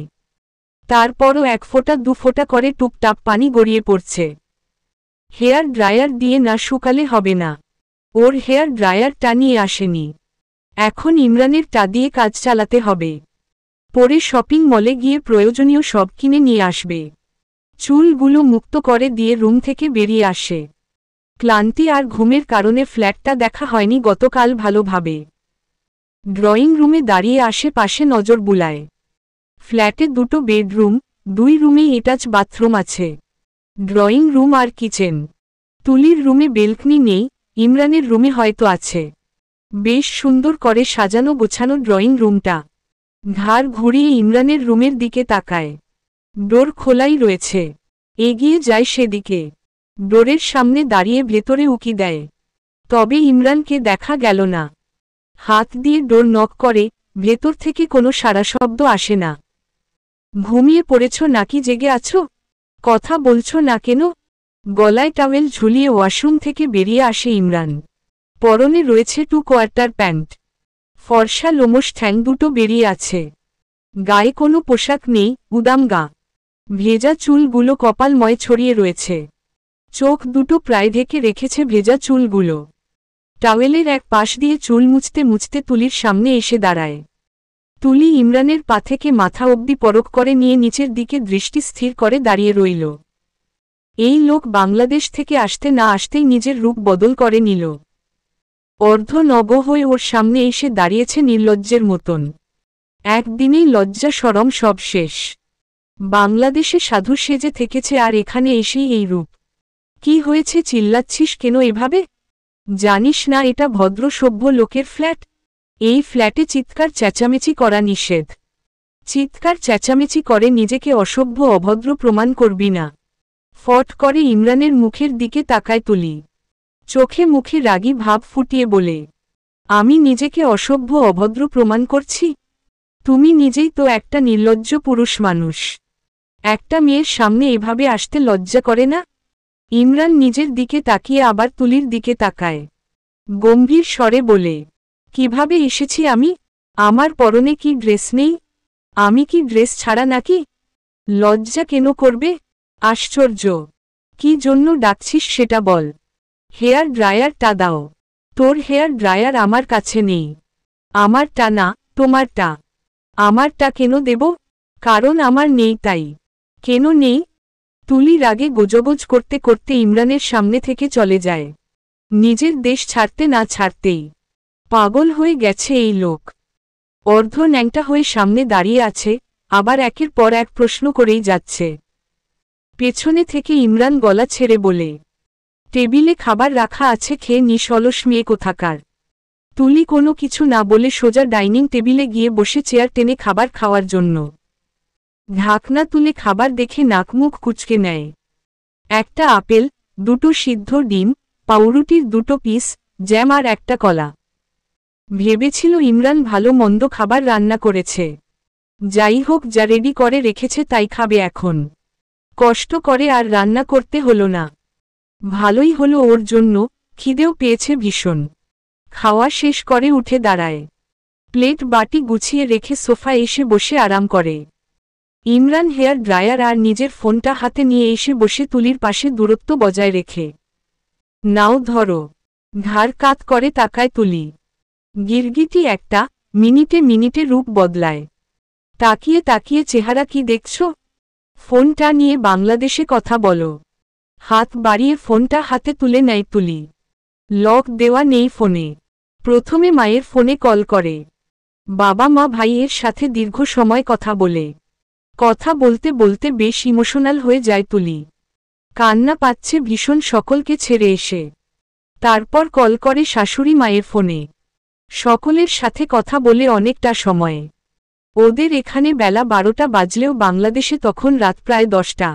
S1: তারপরও এক ফোঁটা দু ফোঁটা করে টুপটাপ পানি গড়িয়ে পড়ছে। হেয়ার ড্রায়ার দিয়ে না শুকালে হবে না। ওর হেয়ার ড্রায়ারটা নিয়ে আসেনি। এখন ইমরানের টা দিয়ে কাজ চালাতে হবে। পরে শপিং মলে গিয়ে প্রয়োজনীয় সব কিনে নিয়ে আসবে। চুলগুলো মুক্ত করে দিয়ে রুম থেকে বেরিয়ে আসে। ক্লান্তি আর ঘুমের কারণে ফ্ল্যাটটা দেখা হয়নি গতকাল ভালোভাবে। ড্রয়িং রুমে দাঁড়িয়ে আশেপাশে নজর বুলায়। ফ্ল্যাটে দুটো বেডরুম, 2 রুমেই অ্যাটাচ বাথরুম আছে। ড্রয়িং রুম আর কিচেন। তুলির রুমে বেলকনি নেই, ইমরানের রুমে হয়তো আছে। বেশ সুন্দর করে সাজানো গোছানো ড্রয়িং রুমটা। ঘাড় ঘুরিয়ে ইমরানের রুমের দিকে তাকায়। ডোর খোলাই রয়েছে। এগিয়ে যায় সেদিকে। ডোরের সামনে দাঁড়িয়ে ভেতরে উকি দেয়। তবে ইমরানকে দেখা গেল না। হাত দিয়ে ডোর নক করে, ভেতর থেকে কোনো সাড়া শব্দ আসে না। ঘুমিয়ে পড়েছ নাকি জেগে আছো? কথা বলছো না কেন? গলায় টাওয়েল ঝুলিয়ে ওয়াশরুম থেকে বেরিয়ে আসে ইমরান। পরনে রয়েছে 2 কোয়ার্টার প্যান্ট। ফর্সা লোমশ ঠ্যাং দুটো বেরিয়ে আছে। গায়ে কোনো পোশাক নেই, উদাম গা। ভেজা চুলগুলো কপালময় ছড়িয়ে রয়েছে। চোখ দুটো প্রায় ঢেকে রেখেছে ভেজা চুলগুলো। টাওয়েলের এক পাশ দিয়ে চুল মুছতে মুছতে তুলির সামনে এসে দাঁড়ায়। তুলি ইমরানের পা থেকে মাথা অবধি পরখ করে নিয়ে নিচের দিকে দৃষ্টি স্থির করে দাঁড়িয়ে রইল। এই লোক বাংলাদেশ থেকে আসতে না আসতেই নিজের রূপ বদল করে নিল। অর্ধনগ্ন হয়ে ওর সামনে এসে দাঁড়িয়েছে নির্লজ্জের মতন। একদিনেই লজ্জা শরম সব শেষ। বাংলাদেশে সাধু সেজে থেকেছে আর এখানে এসেই এই রূপ। কি হয়েছে, চিল্লাচ্ছিস কেন এভাবে? জানিস না এটা ভদ্র সভ্য লোকের ফ্ল্যাট? এই ফ্ল্যাটে চিৎকার চেঁচামেচি করা নিষেধ। চিৎকার চেঁচামেচি করে নিজেকে অসভ্য অভদ্র প্রমাণ করবি না। ফট করে ইমরানের মুখের দিকে তাকায় তুলি। চোখে মুখে রাগী ভাব ফুটিয়ে বলে, আমি নিজেকে অসভ্য অভদ্র প্রমাণ করছি? তুমি নিজেই তো একটা নির্লজ্জ পুরুষ মানুষ। একটা মেয়ের সামনে এভাবে আসতে লজ্জা করে না? ইমরান নিজের দিকে তাকিয়ে আবার তুলির দিকে তাকায়। গম্ভীর স্বরে বলে, কিভাবে এসেছি আমি? আমার পরনে কি ড্রেস নেই? আমি কি ড্রেস ছাড়া নাকি? লজ্জা কেন করবে? আশ্চর্য। কি জন্য ডাকছিস সেটা বল। হেয়ার ড্রায়ারটা দাও। তোর হেয়ার ড্রায়ার আমার কাছে নেই। আমারটা না, তোমারটা। আমারটা কেন দেব? কারণ আমার নেই তাই। কেন নেই? তুলি রাগে গোজগোজ করতে করতে ইমরানের সামনে থেকে চলে যায়। নিজের দেশ ছাড়তে না ছাড়তেই পাগল হয়ে গেছে এই লোক। অর্ধ ন্যাংটা হয়ে সামনে দাঁড়িয়ে আছে, আবার একের পর এক প্রশ্ন করেই যাচ্ছে। পেছনে থেকে ইমরান গলা ছেড়ে বলে, টেবিলে খাবার রাখা আছে, খেয়ে নিস অলস মেয়ে কোথাকার। তুলি কোনো কিছু না বলে সোজা ডাইনিং টেবিলে গিয়ে বসে চেয়ার টেনে খাবার খাওয়ার জন্য। ঢাকনা তুলে খাবার দেখে নাকমুখ কুঁচকে নেয়। একটা আপেল, 2টো সিদ্ধ ডিম, পাউরুটির 2টো পিস, জ্যাম আর একটা কলা। ভেবেছিল ইমরান ভালো মন্দ খাবার রান্না করেছে। যাই হোক, যা রেডি করে রেখেছে তাই খাবে এখন। কষ্ট করে আর রান্না করতে হলো না। ভালোই হলো ওর জন্য, খিদেও পেয়েছে ভীষণ। খাওয়া শেষ করে উঠে দাঁড়ায়। প্লেট বাটি গুছিয়ে রেখে সোফায় এসে বসে আরাম করে। ইমরান হেয়ার ড্রায়ার আর নিজের ফোনটা হাতে নিয়ে এসে বসে তুলির পাশে দূরত্ব বজায় রেখে, নাও ধরো। ঘাড় কাত করে তাকায় তুলি। গিরগিটি একটা, মিনিটে মিনিটে রূপ বদলায়। তাকিয়ে তাকিয়ে চেহারা কি দেখছ? ফোনটা নিয়ে বাংলাদেশে কথা বলো। হাত বাড়িয়ে ফোনটা হাতে তুলে নেয় তুলি। লক দেওয়া নেই ফোনে। প্রথমে মায়ের ফোনে কল করে। বাবা মা ভাইয়ের সাথে দীর্ঘ সময় কথা বলে। কথা বলতে বলতে বেশ ইমোশনাল হয়ে যায় তুলি। কান্না পাচ্ছে ভীষণ সকলকে ছেড়ে এসে। তারপর কল করে শাশুড়ি মায়ের ফোনে। সকলের সাথে কথা বলে অনেকটা সময়। ওদের এখানে বেলা 12টা বাজলেও বাংলাদেশে তখন রাত প্রায় 10টা।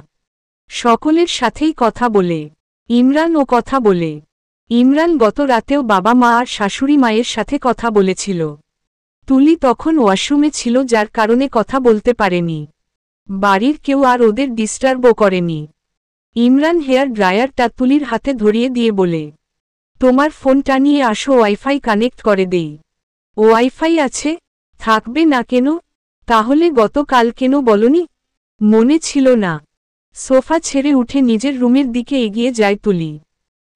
S1: সকলের সাথেই কথা বলে। ইমরানও কথা বলে। ইমরান গত রাতেও বাবা মা আর শাশুড়ি মায়ের সাথে কথা বলেছিল। তুলি তখন ওয়াশরুমে ছিল, যার কারণে কথা বলতে পারেনি। বাড়ির কেউ আর ওদের ডিস্টার্বও করেনি। ইমরান হেয়ার ড্রায়ারটা তুলির হাতে ধরিয়ে দিয়ে বলে, তোমার ফোনটা নিয়ে আসো, ওয়াইফাই কানেক্ট করে দেই। ওয়াইফাই আছে? থাকবে না কেন? তাহলে গতকাল কেন বলনি? মনে ছিল না। সোফা ছেড়ে উঠে নিজের রুমের দিকে এগিয়ে যায় তুলি।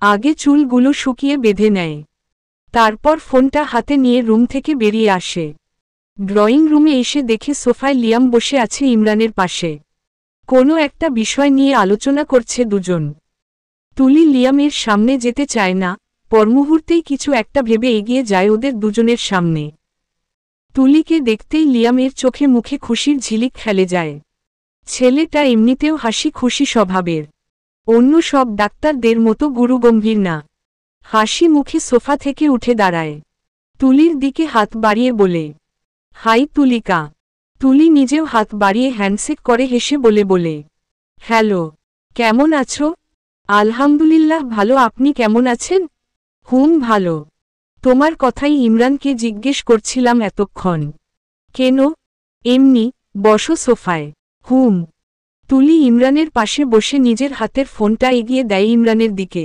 S1: আগে চুলগুলো শুকিয়ে বেঁধে নেয়। তারপর ফোনটা হাতে নিয়ে রুম থেকে বেরিয়ে আসে। ড্রয়িং রুমে এসে দেখে সোফায় লিয়াম বসে আছে ইমরানের পাশে। কোনো একটা বিষয় নিয়ে আলোচনা করছে দুজন। তুলি লিয়ামের সামনে যেতে চায় না, পরমুহূর্তেই কিছু একটা ভেবে এগিয়ে যায় ওদের দুজনের সামনে। তুলিকে দেখতেই লিয়ামের চোখে মুখে খুশির ঝিলিক খেলে যায়। ছেলেটা এমনিতেও হাসি খুশি স্বভাবের। অন্য সব ডাক্তারদের মতো গুরুগম্ভীর না। হাসি মুখে সোফা থেকে উঠে দাঁড়ায়। তুলির দিকে হাত বাড়িয়ে বলে, হাই তুলিকা। তুলি নিজেও হাত বাড়িয়ে হ্যান্ডশেক করে হেসে বলে, হ্যালো, কেমন আছো? আলহামদুলিল্লাহ ভালো, আপনি কেমন আছেন? ভালো। তোমার কথাই ইমরানকে জিজ্ঞেস করছিলাম এতক্ষণ। কেন? এমনি, বসো সোফায়। তুলি ইমরানের পাশে বসে নিজের হাতের ফোনটা এগিয়ে দেয় ইমরানের দিকে।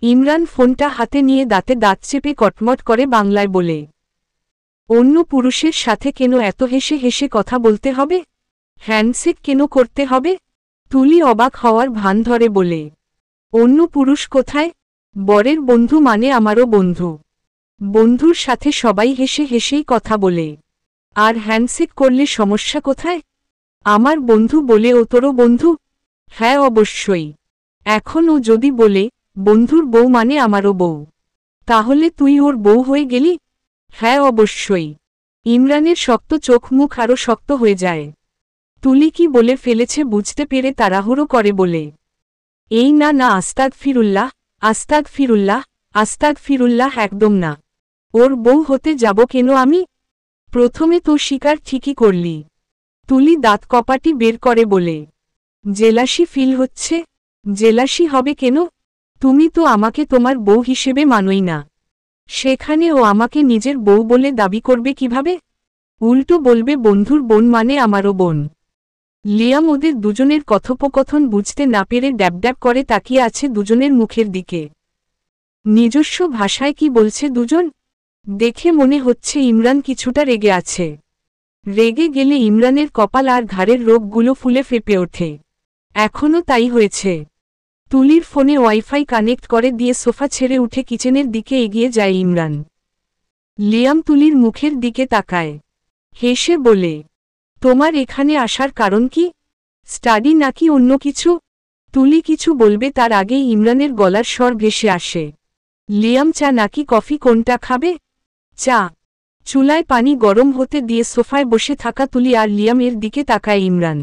S1: ইমরান ফোনটা হাতে নিয়ে দাঁতে দাঁত চেপে কটমট করে বাংলায় বলে, অন্য পুরুষের সাথে কেন এত হেসে হেসে কথা বলতে হবে? হ্যান্ডশেক কেন করতে হবে? তুলি অবাক হওয়ার ভান ধরে বলে, অন্য পুরুষ কোথায়? বরের বন্ধু মানে আমারও বন্ধু। বন্ধুর সাথে সবাই হেসে হেসেই কথা বলে, আর হ্যান্ডশেক করলে সমস্যা কোথায়? আমার বন্ধু বলে ও তোরও বন্ধু? হ্যাঁ অবশ্যই। এখন ও যদি বলে, বন্ধুর বউ মানে আমারও বউ, তাহলে তুই ওর বউ হয়ে গেলি? হ্যাঁ অবশ্যই। ইমরানের শক্ত চোখ মুখ আরও শক্ত হয়ে যায়। তুলি কি বলে ফেলেছে বুঝতে পেরে তাড়াহুড়ো করে বলে, এই না না, আস্তাগফিরুল্লাহ, আস্তাগফিরুল্লাহ, আস্তাগফিরুল্লাহ, একদম না। ওর বউ হতে যাব কেন আমি? প্রথমে তো স্বীকার ঠিকই করলি। তুলি দাঁত কপাটি বের করে বলে, জেলাসি ফিল হচ্ছে? জেলাসি হবে কেন? তুমি তো আমাকে তোমার বউ হিসেবে মানোই না। সেখানে ও আমাকে নিজের বউ বলে দাবি করবে কিভাবে? উল্টো বলবে বন্ধুর বোন মানে আমারও বোন। লিয়াম ওদের দুজনের কথোপকথন বুঝতে না পেরে ড্যাব করে তাকিয়ে আছে দুজনের মুখের দিকে। নিজস্ব ভাষায় কি বলছে দুজন? দেখে মনে হচ্ছে ইমরান কিছুটা রেগে আছে। রেগে গেলে ইমরানের কপাল আর ঘাড়ের রোগগুলো ফুলে ফেপে ওঠে। এখনও তাই হয়েছে। তুলির ফোনে ওয়াইফাই কানেক্ট করে দিয়ে সোফা ছেড়ে উঠে কিচেনের দিকে এগিয়ে যায় ইমরান। লিয়াম তুলির মুখের দিকে তাকায়, হেসে বলে, তোমার এখানে আসার কারণ কি? স্টাডি নাকি অন্য কিছু? তুলি কিছু বলবে তার আগেই ইমরানের গলার স্বর ভেসে আসে, লিয়াম চা নাকি কফি কোনটা খাবে? চা। চুলায় পানি গরম হতে দিয়ে সোফায় বসে থাকা তুলি আর লিয়ামের দিকে তাকায় ইমরান।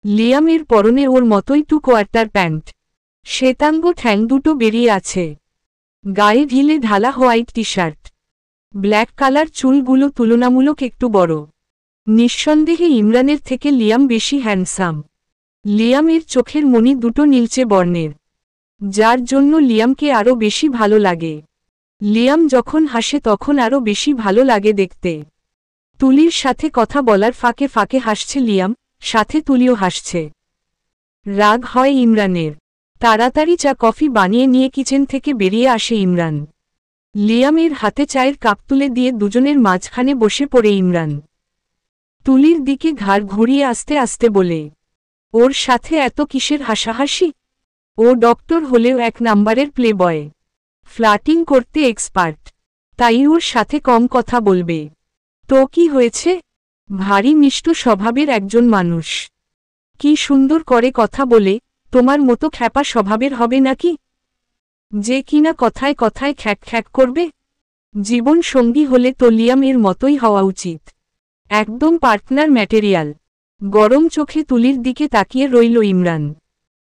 S1: লিয়ামের পরনে ওর মতোই টু কোয়ার্টার প্যান্ট, শ্বেতাঙ্গ ঠ্যাং দুটো বেরিয়ে আছে, গায়ে ঢিলে ঢালা white T shirt, black colour চুলগুলো তুলনামূলক একটু বড়। নিঃসন্দেহে ইমরানের থেকে লিয়াম বেশি হ্যান্ডসাম। লিয়ামের চোখের মণি দুটো নীলচে বর্ণের, যার জন্য লিয়ামকে আরও বেশি ভালো লাগে। লিয়াম যখন হাসে তখন আরও বেশি ভালো লাগে দেখতে। তুলির সাথে কথা বলার ফাঁকে ফাঁকে হাসছে লিয়াম, সাথে তুলিও হাসছে। রাগ হয় ইমরানের। তাড়াতাড়ি চা কফি বানিয়ে নিয়ে কিচেন থেকে বেরিয়ে আসে ইমরান। লিয়ামের হাতে চায়ের কাপ তুলে দিয়ে দুজনের মাঝখানে বসে পড়ে ইমরান। তুলির দিকে ঘাড় ঘুরিয়ে আস্তে আস্তে বলে, ওর সাথে এত কিসের হাসাহাসি? ও ডক্টর হলেও এক নাম্বারের প্লেবয়, ফ্লার্টিং করতে এক্সপার্ট, তাই ওর সাথে কম কথা বলবে। তো কি হয়েছে? ভারী মিষ্ট স্বভাবের একজন মানুষ, কি সুন্দর করে কথা বলে, তোমার মতো খ্যাপা স্বভাবের হবে নাকি, যে কিনা কথায় কথায় খ্যাক খ্যাক করবে? জীবন সঙ্গী হলে তো লিয়ামের মতোই হওয়া উচিত, একদম পার্টনার ম্যাটেরিয়াল। গরম চোখে তুলির দিকে তাকিয়ে রইল ইমরান।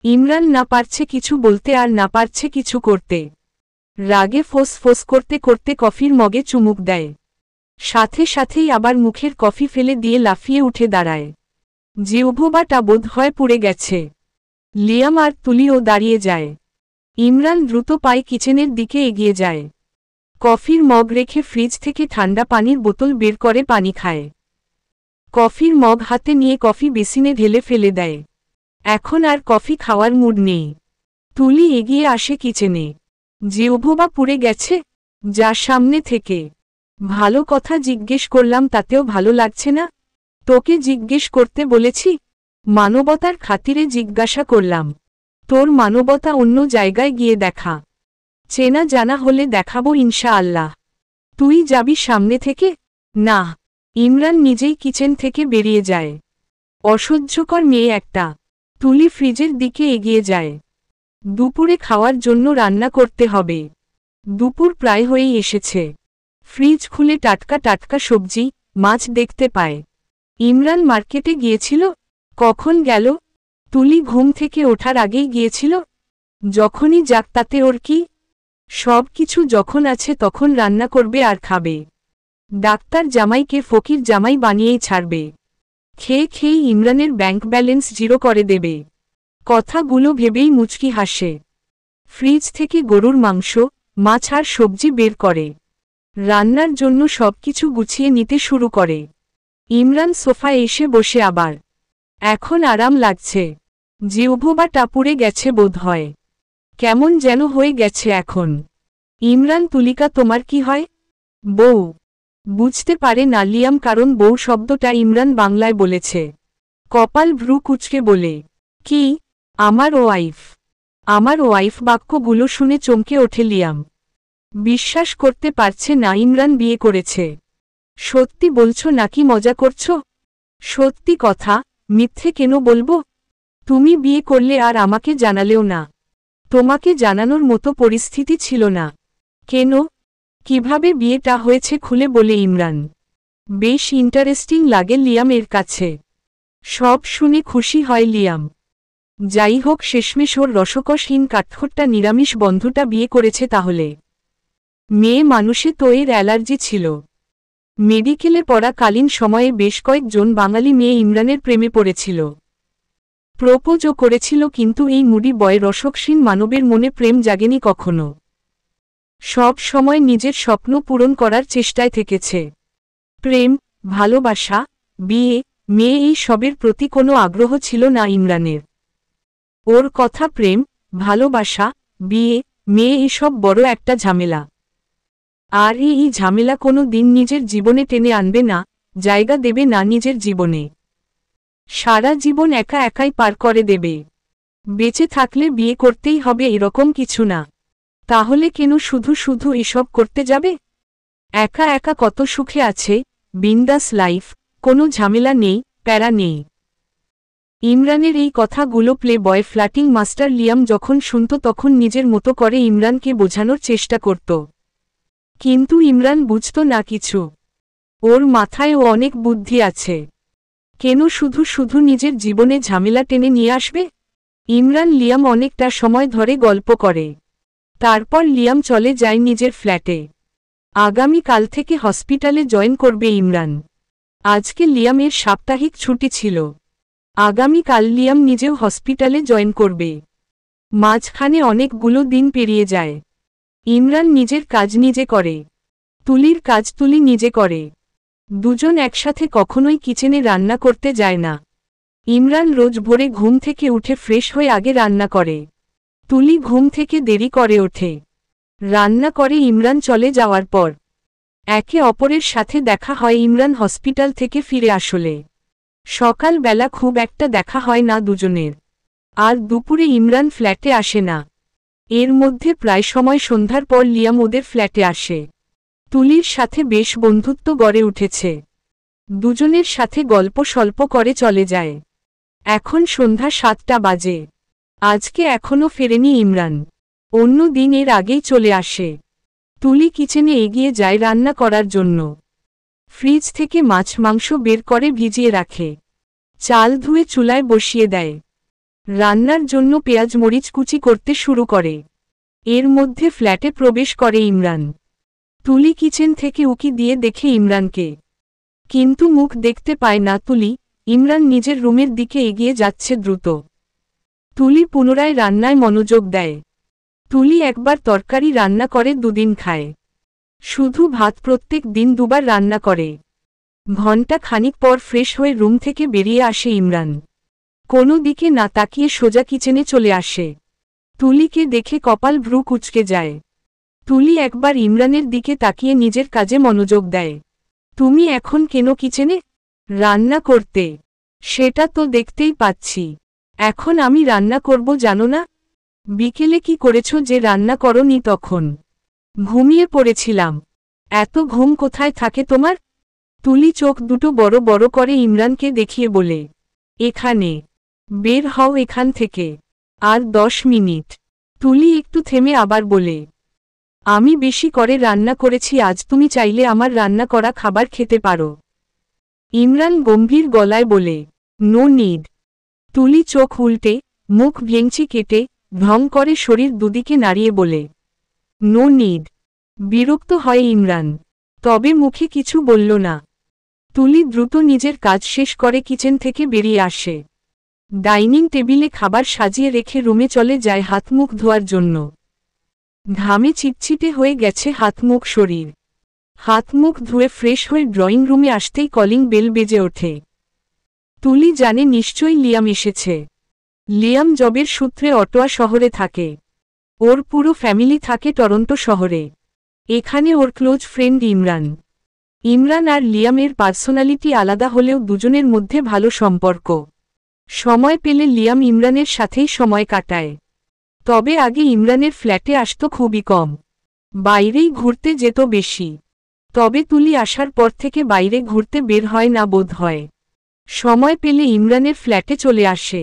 S1: ইমরান না পারছে কিছু বলতে আর না পারছে কিছু করতে। রাগে ফোঁস ফোঁস করতে করতে কফির মগে চুমুক দেয়, সাথে সাথেই আবার মুখের কফি ফেলে দিয়ে লাফিয়ে উঠে দাঁড়ায়। জিহ্বাটা বোধ হয় পুড়ে গেছে। লিয়াম আর তুলিও দাঁড়িয়ে যায়। ইমরান দ্রুত পায়ে কিচেনের দিকে এগিয়ে যায়। কফির মগ রেখে ফ্রিজ থেকে ঠান্ডা পানির বোতল বের করে পানি খায়। কফির মগ হাতে নিয়ে কফি বেসিনে ঢেলে ফেলে দেয়। এখন আর কফি খাওয়ার মুড নেই। তুলি এগিয়ে আসে কিচেনে। জিহ্বা পুড়ে গেছে? যা সামনে থেকে। ভালো কথা জিজ্ঞেস করলাম তাতেও ভালো লাগছে না? তোকে জিজ্ঞেস করতে বলেছি? মানবতার খাতিরে জিজ্ঞাসা করলাম। তোর মানবতা অন্য জায়গায় গিয়ে দেখা। চেনা জানা হলে দেখাবো ইনশাআল্লাহ। তুই যাবি সামনে থেকে? না। ইমরান নিজেই কিচেন থেকে বেরিয়ে যায়। অসহ্যকর মেয়ে একটা। তুলি ফ্রিজের দিকে এগিয়ে যায়। দুপুরে খাওয়ার জন্য রান্না করতে হবে। দুপুর প্রায় হয়েই এসেছে। ফ্রিজ খুলে টাটকা টাটকা সবজি, মাছ দেখতে পায়। ইমরান মার্কেটে গিয়েছিল? কখন গেল? তুলি ঘুম থেকে ওঠার আগেই গিয়েছিল। যখনই যাক তাতে ওর কি? সব কিছু যখন আছে তখন রান্না করবে আর খাবে। ডাক্তার জামাইকে ফকির জামাই বানিয়েই ছাড়বে। খেয়ে খেয়েই ইমরানের ব্যাংক ব্যালেন্স জিরো করে দেবে। কথাগুলো ভেবেই মুচকি হাসে। ফ্রিজ থেকে গরুর মাংস, মাছ আর সবজি বের করে। রান্নার জন্য সবকিছু গুছিয়ে নিতে শুরু করে। ইমরান সোফায় এসে বসে আবার। এখন আরাম লাগছে। জিহ্বা টাপুরে গেছে বোধ হয়। কেমন যেন হয়ে গেছে এখন। ইমরান তুলিকা তোমার কি হয়? বউ। বুঝতে পারে না লিয়াম কারণ বউ শব্দটা ইমরান বাংলায় বলেছে। কপাল ভ্রু কুচকে বলে, কি? আমার ওয়াইফ। আমার ওয়াইফ বাক্যগুলো শুনে চমকে ওঠে লিয়াম। বিশ্বাস করতে পারছে না ইমরান বিয়ে করেছে। সত্যি বলছো নাকি মজা করছো? সত্যি কথা, মিথ্যে কেন বলবো? তুমি বিয়ে করলে আর আমাকে জানালেও না। তোমাকে জানানোর মতো পরিস্থিতি ছিল না। কেন? কিভাবে বিয়েটা হয়েছে খুলে বলে ইমরান। বেশ ইন্টারেস্টিং লাগে লিয়াম এর কাছে। সব শুনে খুশি হয় লিয়াম। যাই হোক শেষমেশ ওর রসকসহীন কাঠখোট্টা নিরামিষ বন্ধুটা বিয়ে করেছে তাহলে। মেয়ে মানুষে তো এর অ্যালার্জি ছিল। মেডিকেলে পড়াকালীন সময়ে বেশ কয়েকজন বাঙালি মেয়ে ইমরানের প্রেমে পড়েছিল। প্রপোজও করেছিল কিন্তু এই মুডি বয় রসক্ষীণ মানবের মনে প্রেম জাগেনি কখনো। সব সময় নিজের স্বপ্ন পূরণ করার চেষ্টায় থেকেছে। প্রেম, ভালোবাসা, বিয়ে, মেয়ে এই সবের প্রতি কোনো আগ্রহ ছিল না ইমরানের। ওর কথা প্রেম, ভালোবাসা, বিয়ে, মেয়ে এসব বড় একটা ঝামেলা। আর এই ঝামেলা কোনো দিন নিজের জীবনে টেনে আনবে না, জায়গা দেবে না নিজের জীবনে। সারা জীবন একা একাই পার করে দেবে। বেঁচে থাকলে বিয়ে করতেই হবে এরকম কিছু না। তাহলে কেন শুধু শুধু এসব করতে যাবে? একা একা কত সুখে আছে, বিন্দাস লাইফ, কোনো ঝামেলা নেই, প্যারা নেই। ইমরানের এই কথাগুলো প্লে বয় ফ্ল্যাটিং মাস্টার লিয়াম যখন শুনত তখন নিজের মতো করে ইমরানকে বোঝানোর চেষ্টা করত। কিন্তু ইমরান বুঝত না কিছু। ওর মাথায়ও অনেক বুদ্ধি আছে। কেন শুধু শুধু নিজের জীবনে ঝামেলা টেনে নিয়ে আসবে? ইমরান লিয়াম অনেকটা সময় ধরে গল্প করে। তারপর লিয়াম চলে যায় নিজের ফ্ল্যাটে। আগামী কাল থেকে হসপিটালে জয়েন করবে ইমরান। আজকে লিয়ামের সাপ্তাহিক ছুটি ছিল। আগামী কাল লিয়াম নিজেও হসপিটালে জয়েন করবে। মাঝখানে অনেকগুলো দিন পেরিয়ে যায়। ইমরান নিজের কাজ নিজে করে। তুলির কাজ তুলি নিজে করে। দুজন একসাথে কখনোই কিচেনে রান্না করতে যায় না। ইমরান রোজ ভোরে ঘুম থেকে উঠে ফ্রেশ হয়ে আগে রান্না করে। তুলি ঘুম থেকে দেরি করে ওঠে। রান্না করে ইমরান চলে যাওয়ার পর একে অপরের সাথে দেখা হয় ইমরান হসপিটাল থেকে ফিরে আসলে। সকালবেলা খুব একটা দেখা হয় না দুজনের। আর দুপুরে ইমরান ফ্ল্যাটে আসে না। এর মধ্যে প্রায় সময় সন্ধ্যার পর লিয়াম ওদের ফ্ল্যাটে আসে। তুলির সাথে বেশ বন্ধুত্ব গড়ে উঠেছে। দুজনের সাথে গল্প স্বল্প করে চলে যায়। এখন সন্ধ্যা 7টা বাজে। আজকে এখনও ফেরেনি ইমরান। অন্য দিন এর আগেই চলে আসে। তুলি কিচেনে এগিয়ে যায় রান্না করার জন্য। ফ্রিজ থেকে মাছ মাংস বের করে ভিজিয়ে রাখে। চাল ধুয়ে চুলায় বসিয়ে দেয়। রান্নার জন্য পেঁয়াজ মরিচ কুচি করতে শুরু করে। এর মধ্যে ফ্ল্যাটে প্রবেশ করে ইমরান। তুলি কিচেন থেকে উকি দিয়ে দেখে ইমরানকে। কিন্তু মুখ দেখতে পায় না তুলি। ইমরান নিজের রুমের দিকে এগিয়ে যাচ্ছে দ্রুত। তুলি পুনরায় রান্নায় মনোযোগ দেয়। তুলি একবার তরকারি রান্না করে দুদিন খায়। শুধু ভাত প্রত্যেক দিন দুবার রান্না করে। ঘণ্টা খানিক পর ফ্রেশ হয়ে রুম থেকে বেরিয়ে আসে ইমরান। কোনো দিকে না তাকিয়ে সোজা কিচেনে চলে আসে। তুলিকে দেখে কপাল ভ্রু কুঁচকে যায়। তুলি একবার ইমরানের দিকে তাকিয়ে নিজের কাজে মনোযোগ দেয়। তুমি এখন কেন কিচেনে? রান্না করতে। সেটা তো দেখতেই পাচ্ছি। এখন আমি রান্না করব জানো না? বিকেলে কি করেছো যে রান্না করনি তখন? ঘুমিয়ে পড়েছিলাম। এত ঘুম কোথায় থাকে তোমার? তুলি চোখ দুটো বড় বড় করে ইমরানকে দেখিয়ে বলে, এখানে। বের হও এখান থেকে। আর 10 মিনিট। তুলি একটু থেমে আবার বলে, আমি বেশি করে রান্না করেছি আজ, তুমি চাইলে আমার রান্না করা খাবার খেতে পারো। ইমরান গম্ভীর গলায় বলে, নো নিড। তুলি চোখ উল্টে, মুখ ভেঙচি কেটে, ভ্রং করে শরীর দুদিকে নাড়িয়ে বলে, নো নিড। বিরক্ত হয় ইমরান। তবে মুখে কিছু বলল না। তুলি দ্রুত নিজের কাজ শেষ করে কিচেন থেকে বেরিয়ে আসে। ডাইনিং টেবিলে খাবার সাজিয়ে রেখে রুমে চলে যায় হাত মুখ ধোয়ার জন্য। ঘামে চিটচিটে হয়ে গেছে হাত মুখ শরীর। হাত মুখ ধুয়ে ফ্রেশ হয়ে ড্রয়িং রুমে আসতেই কলিং বেল বেজে ওঠে। তুলি জানে নিশ্চয়ই লিয়াম এসেছে। লিয়াম জবের সূত্রে অটোয়া শহরে থাকে। ওর পুরো ফ্যামিলি থাকে টরন্টো শহরে। এখানে ওর ক্লোজ ফ্রেন্ড ইমরান। ইমরান আর লিয়ামের পার্সোনালিটি আলাদা হলেও দুজনের মধ্যে ভালো সম্পর্ক। সময় পেলে লিয়াম ইমরানের সাথেই সময় কাটায়। তবে আগে ইমরানের ফ্ল্যাটে আসতো খুবই কম। বাইরেই ঘুরতে যেত বেশি। তবে তুলি আসার পর থেকে বাইরে ঘুরতে বের হয় না বোধ হয়। সময় পেলে ইমরানের ফ্ল্যাটে চলে আসে।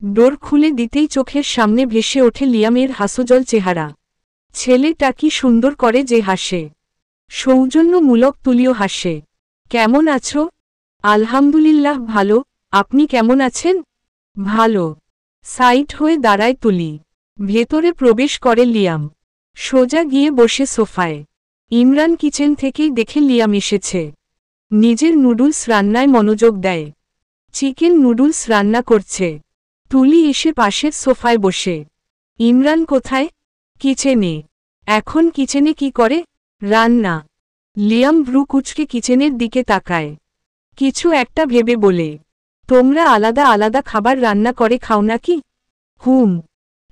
S1: ডোর খুলে দিতেই চোখের সামনে ভেসে ওঠে লিয়ামের হাস্যজ্জ্বল চেহারা। ছেলেটা কি সুন্দর করে যে হাসে। সৌজন্যমূলক তুলিও হাসে। কেমন আছো? আলহামদুলিল্লাহ ভালো, আপনি কেমন আছেন? ভালো। সাইড হয়ে দাঁড়ায় তুলি। ভেতরে প্রবেশ করে লিয়াম। সোজা গিয়ে বসে সোফায়। ইমরান কিচেন থেকেই দেখে লিয়াম এসেছে। নিজের নুডলস রান্নায় মনোযোগ দেয়। চিকেন নুডলস রান্না করছে। তুলি এসে পাশের সোফায় বসে। ইমরান কোথায়? কিচেনে। এখন কিচেনে কি করে? রান্না। লিয়াম ভ্রু কুঁচকে কিচেনের দিকে তাকায়। কিছু একটা ভেবে বলে, তোমরা আলাদা আলাদা খাবার রান্না করে খাও নাকি? হুম।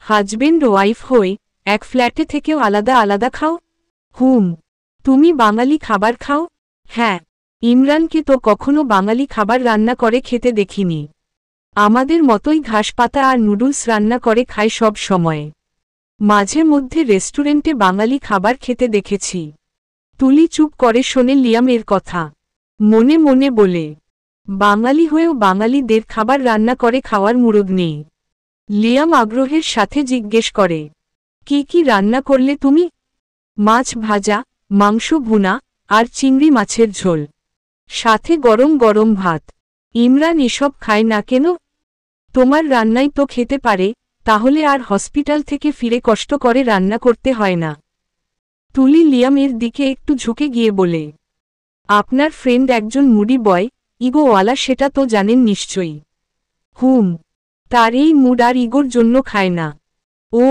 S1: হাজবেন্ড ওয়াইফ হয়ে এক ফ্ল্যাটে থেকেও আলাদা আলাদা খাও? হুম। তুমি বাঙালি খাবার খাও? হ্যাঁ। ইমরানকে তো কখনো বাঙালি খাবার রান্না করে খেতে দেখিনি। আমাদের মতোই ঘাসপাতা আর নুডলস রান্না করে খায় সব সময়। মাঝে মধ্যে রেস্টুরেন্টে বাঙালি খাবার খেতে দেখেছি। তুলি চুপ করে শোনে লিয়ামের কথা। মনে মনে বলে, বাঙালি হয়েও বাঙালিদের খাবার রান্না করে খাওয়ার মুরদ নেই। লিয়াম আগ্রহের সাথে জিজ্ঞেস করে, কি কি রান্না করলে তুমি? মাছ ভাজা, মাংস ভুনা, আর চিংড়ি মাছের ঝোল। সাথে গরম গরম ভাত। ইমরান এসব খায় না কেন? তোমার রান্নাই তো খেতে পারে, তাহলে আর হসপিটাল থেকে ফিরে কষ্ট করে রান্না করতে হয় না। তুলি লিয়ামের দিকে একটু ঝুঁকে গিয়ে বলে, আপনার ফ্রেন্ড একজন মুডি বয়, ইগোওয়ালা, সেটা তো জানেন নিশ্চয়ই। হুম। তার এই মুড আর ইগোর জন্য খায় না। ও।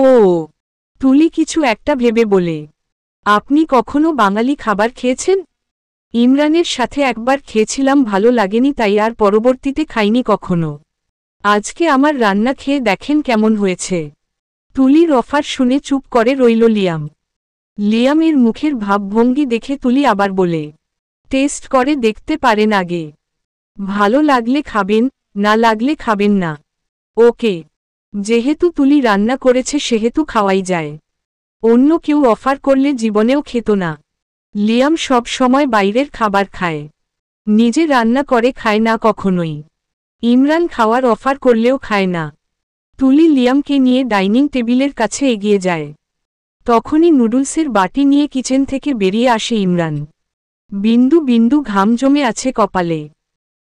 S1: তুলি কিছু একটা ভেবে বলে, আপনি কখনো বাঙালি খাবার খেয়েছেন? ইমরানের সাথে একবার খেয়েছিলাম, ভালো লাগেনি, তাই আর পরবর্তীতে খাইনি কখনো। আজকে আমার রান্না খেয়ে দেখেন কেমন হয়েছে। তুলির অফার শুনে চুপ করে রইল লিয়াম। লিয়ামের মুখের ভাবভঙ্গি দেখে তুলি আবার বলে, টেস্ট করে দেখতে পারেন আগে। ভালো লাগলে খাবেন, না লাগলে খাবেন না। ওকে। যেহেতু তুলি রান্না করেছে সেহেতু খাওয়াই যায়। অন্য কেউ অফার করলে জীবনেও খেত না। লিয়াম সব সময় বাইরের খাবার খায়। নিজে রান্না করে খায় না কখনোই। ইমরান খাওয়ার অফার করলেও খায় না। তুলি লিয়ামকে নিয়ে ডাইনিং টেবিলের কাছে এগিয়ে যায়। তখনই নুডলসের বাটি নিয়ে কিচেন থেকে বেরিয়ে আসে ইমরান। বিন্দু বিন্দু ঘাম জমে আছে কপালে।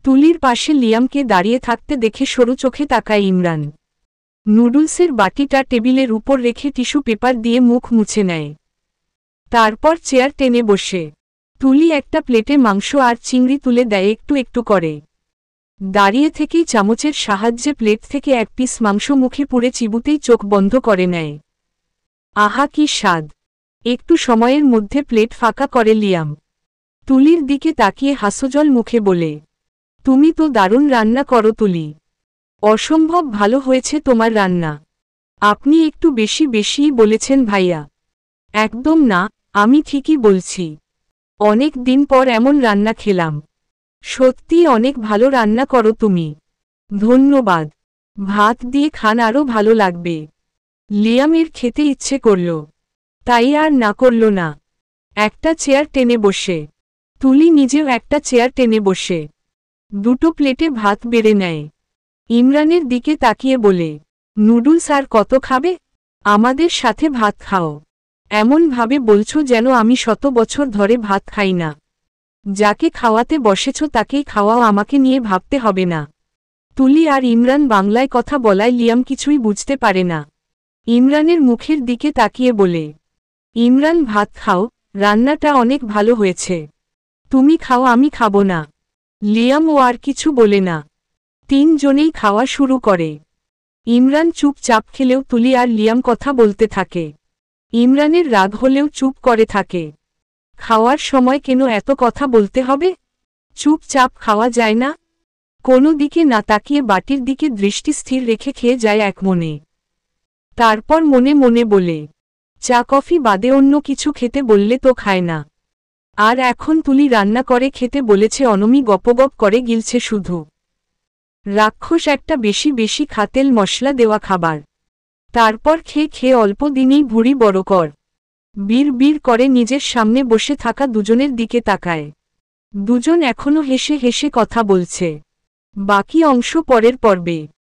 S1: তুলির পাশে লিয়ামকে দাঁড়িয়ে থাকতে দেখে সরু চোখে তাকায় ইমরান। নুডলসের বাটিটা টেবিলের উপর রেখে টিস্যু পেপার দিয়ে মুখ মুছে নেয়। তারপর চেয়ার টেনে বসে। তুলি একটা প্লেটে মাংস আর চিংড়ি তুলে দেয় একটু একটু করে। দাঁড়িয়ে থেকেই চামচের সাহায্যে প্লেট থেকে এক পিস মাংস মুখে পুরে চিবুতেই চোখ বন্ধ করে নেয়। আহা কি স্বাদ! একটু সময়ের মধ্যে প্লেট ফাঁকা করে লিয়াম। তুলির দিকে তাকিয়ে হাস্যজ্জ্বল মুখে বলে, তুমি তো দারুণ রান্না করো তুলি। অসম্ভব ভালো হয়েছে তোমার রান্না। আপনি একটু বেশি বেশিই বলেছেন ভাইয়া। একদম না, আমি ঠিকই বলছি। অনেক দিন পর এমন রান্না খেলাম। সত্যি অনেক ভালো রান্না করো তুমি। ধন্যবাদ। ভাত দিয়ে খান, আরও ভালো লাগবে। লিয়ামের খেতে ইচ্ছে করল, তাই আর না করল না। একটা চেয়ার টেনে বসে। তুলি নিজেও একটা চেয়ার টেনে বসে দুটো প্লেটে ভাত বেড়ে নেয়। ইমরানের দিকে তাকিয়ে বলে, নুডলস আর কত খাবে? আমাদের সাথে ভাত খাও। এমন ভাবে বলছো যেন আমি 100 বছর ধরে ভাত খাই না। যাকে খাওয়াতে বসেছ তাকেই খাওয়াও, আমাকে নিয়ে ভাবতে হবে না। তুলি আর ইমরান বাংলায় কথা বলায় লিয়াম কিছুই বুঝতে পারে না। ইমরানের মুখের দিকে তাকিয়ে বলে, ইমরান ভাত খাও, রান্নাটা অনেক ভালো হয়েছে। তুমি খাও, আমি খাবো না। লিয়াম ও আর কিছু বলে না। তিনজনেই খাওয়া শুরু করে। ইমরান চুপচাপ খেলেও তুলি আর লিয়াম কথা বলতে থাকে। ইমরানের রাগ হলেও চুপ করে থাকে। খাওয়ার সময় কেন এত কথা বলতে হবে? চুপচাপ খাওয়া যায় না? কোনো দিকে না তাকিয়ে বাটির দিকে দৃষ্টি স্থির রেখে খেয়ে যায় এক মনে। তারপর মনে মনে বলে, চা কফি বাদে অন্য কিছু খেতে বললে তো খায় না। আর এখন তুলি রান্না করে খেতে বলেছে, অনমি গপগপ করে গিলছে শুধু। রাক্ষস একটা, বেশি বেশি খা, তেল মশলা দেওয়া খাবার। তারপর খেয়ে খেয়ে অল্প দিনেই ভুঁড়ি বড় কর। বীর বীর করে নিজের সামনে বসে থাকা দুজনের দিকে তাকায়। দুজন এখনো হেসে হেসে কথা বলছে। বাকি অংশ পরের পর্বে।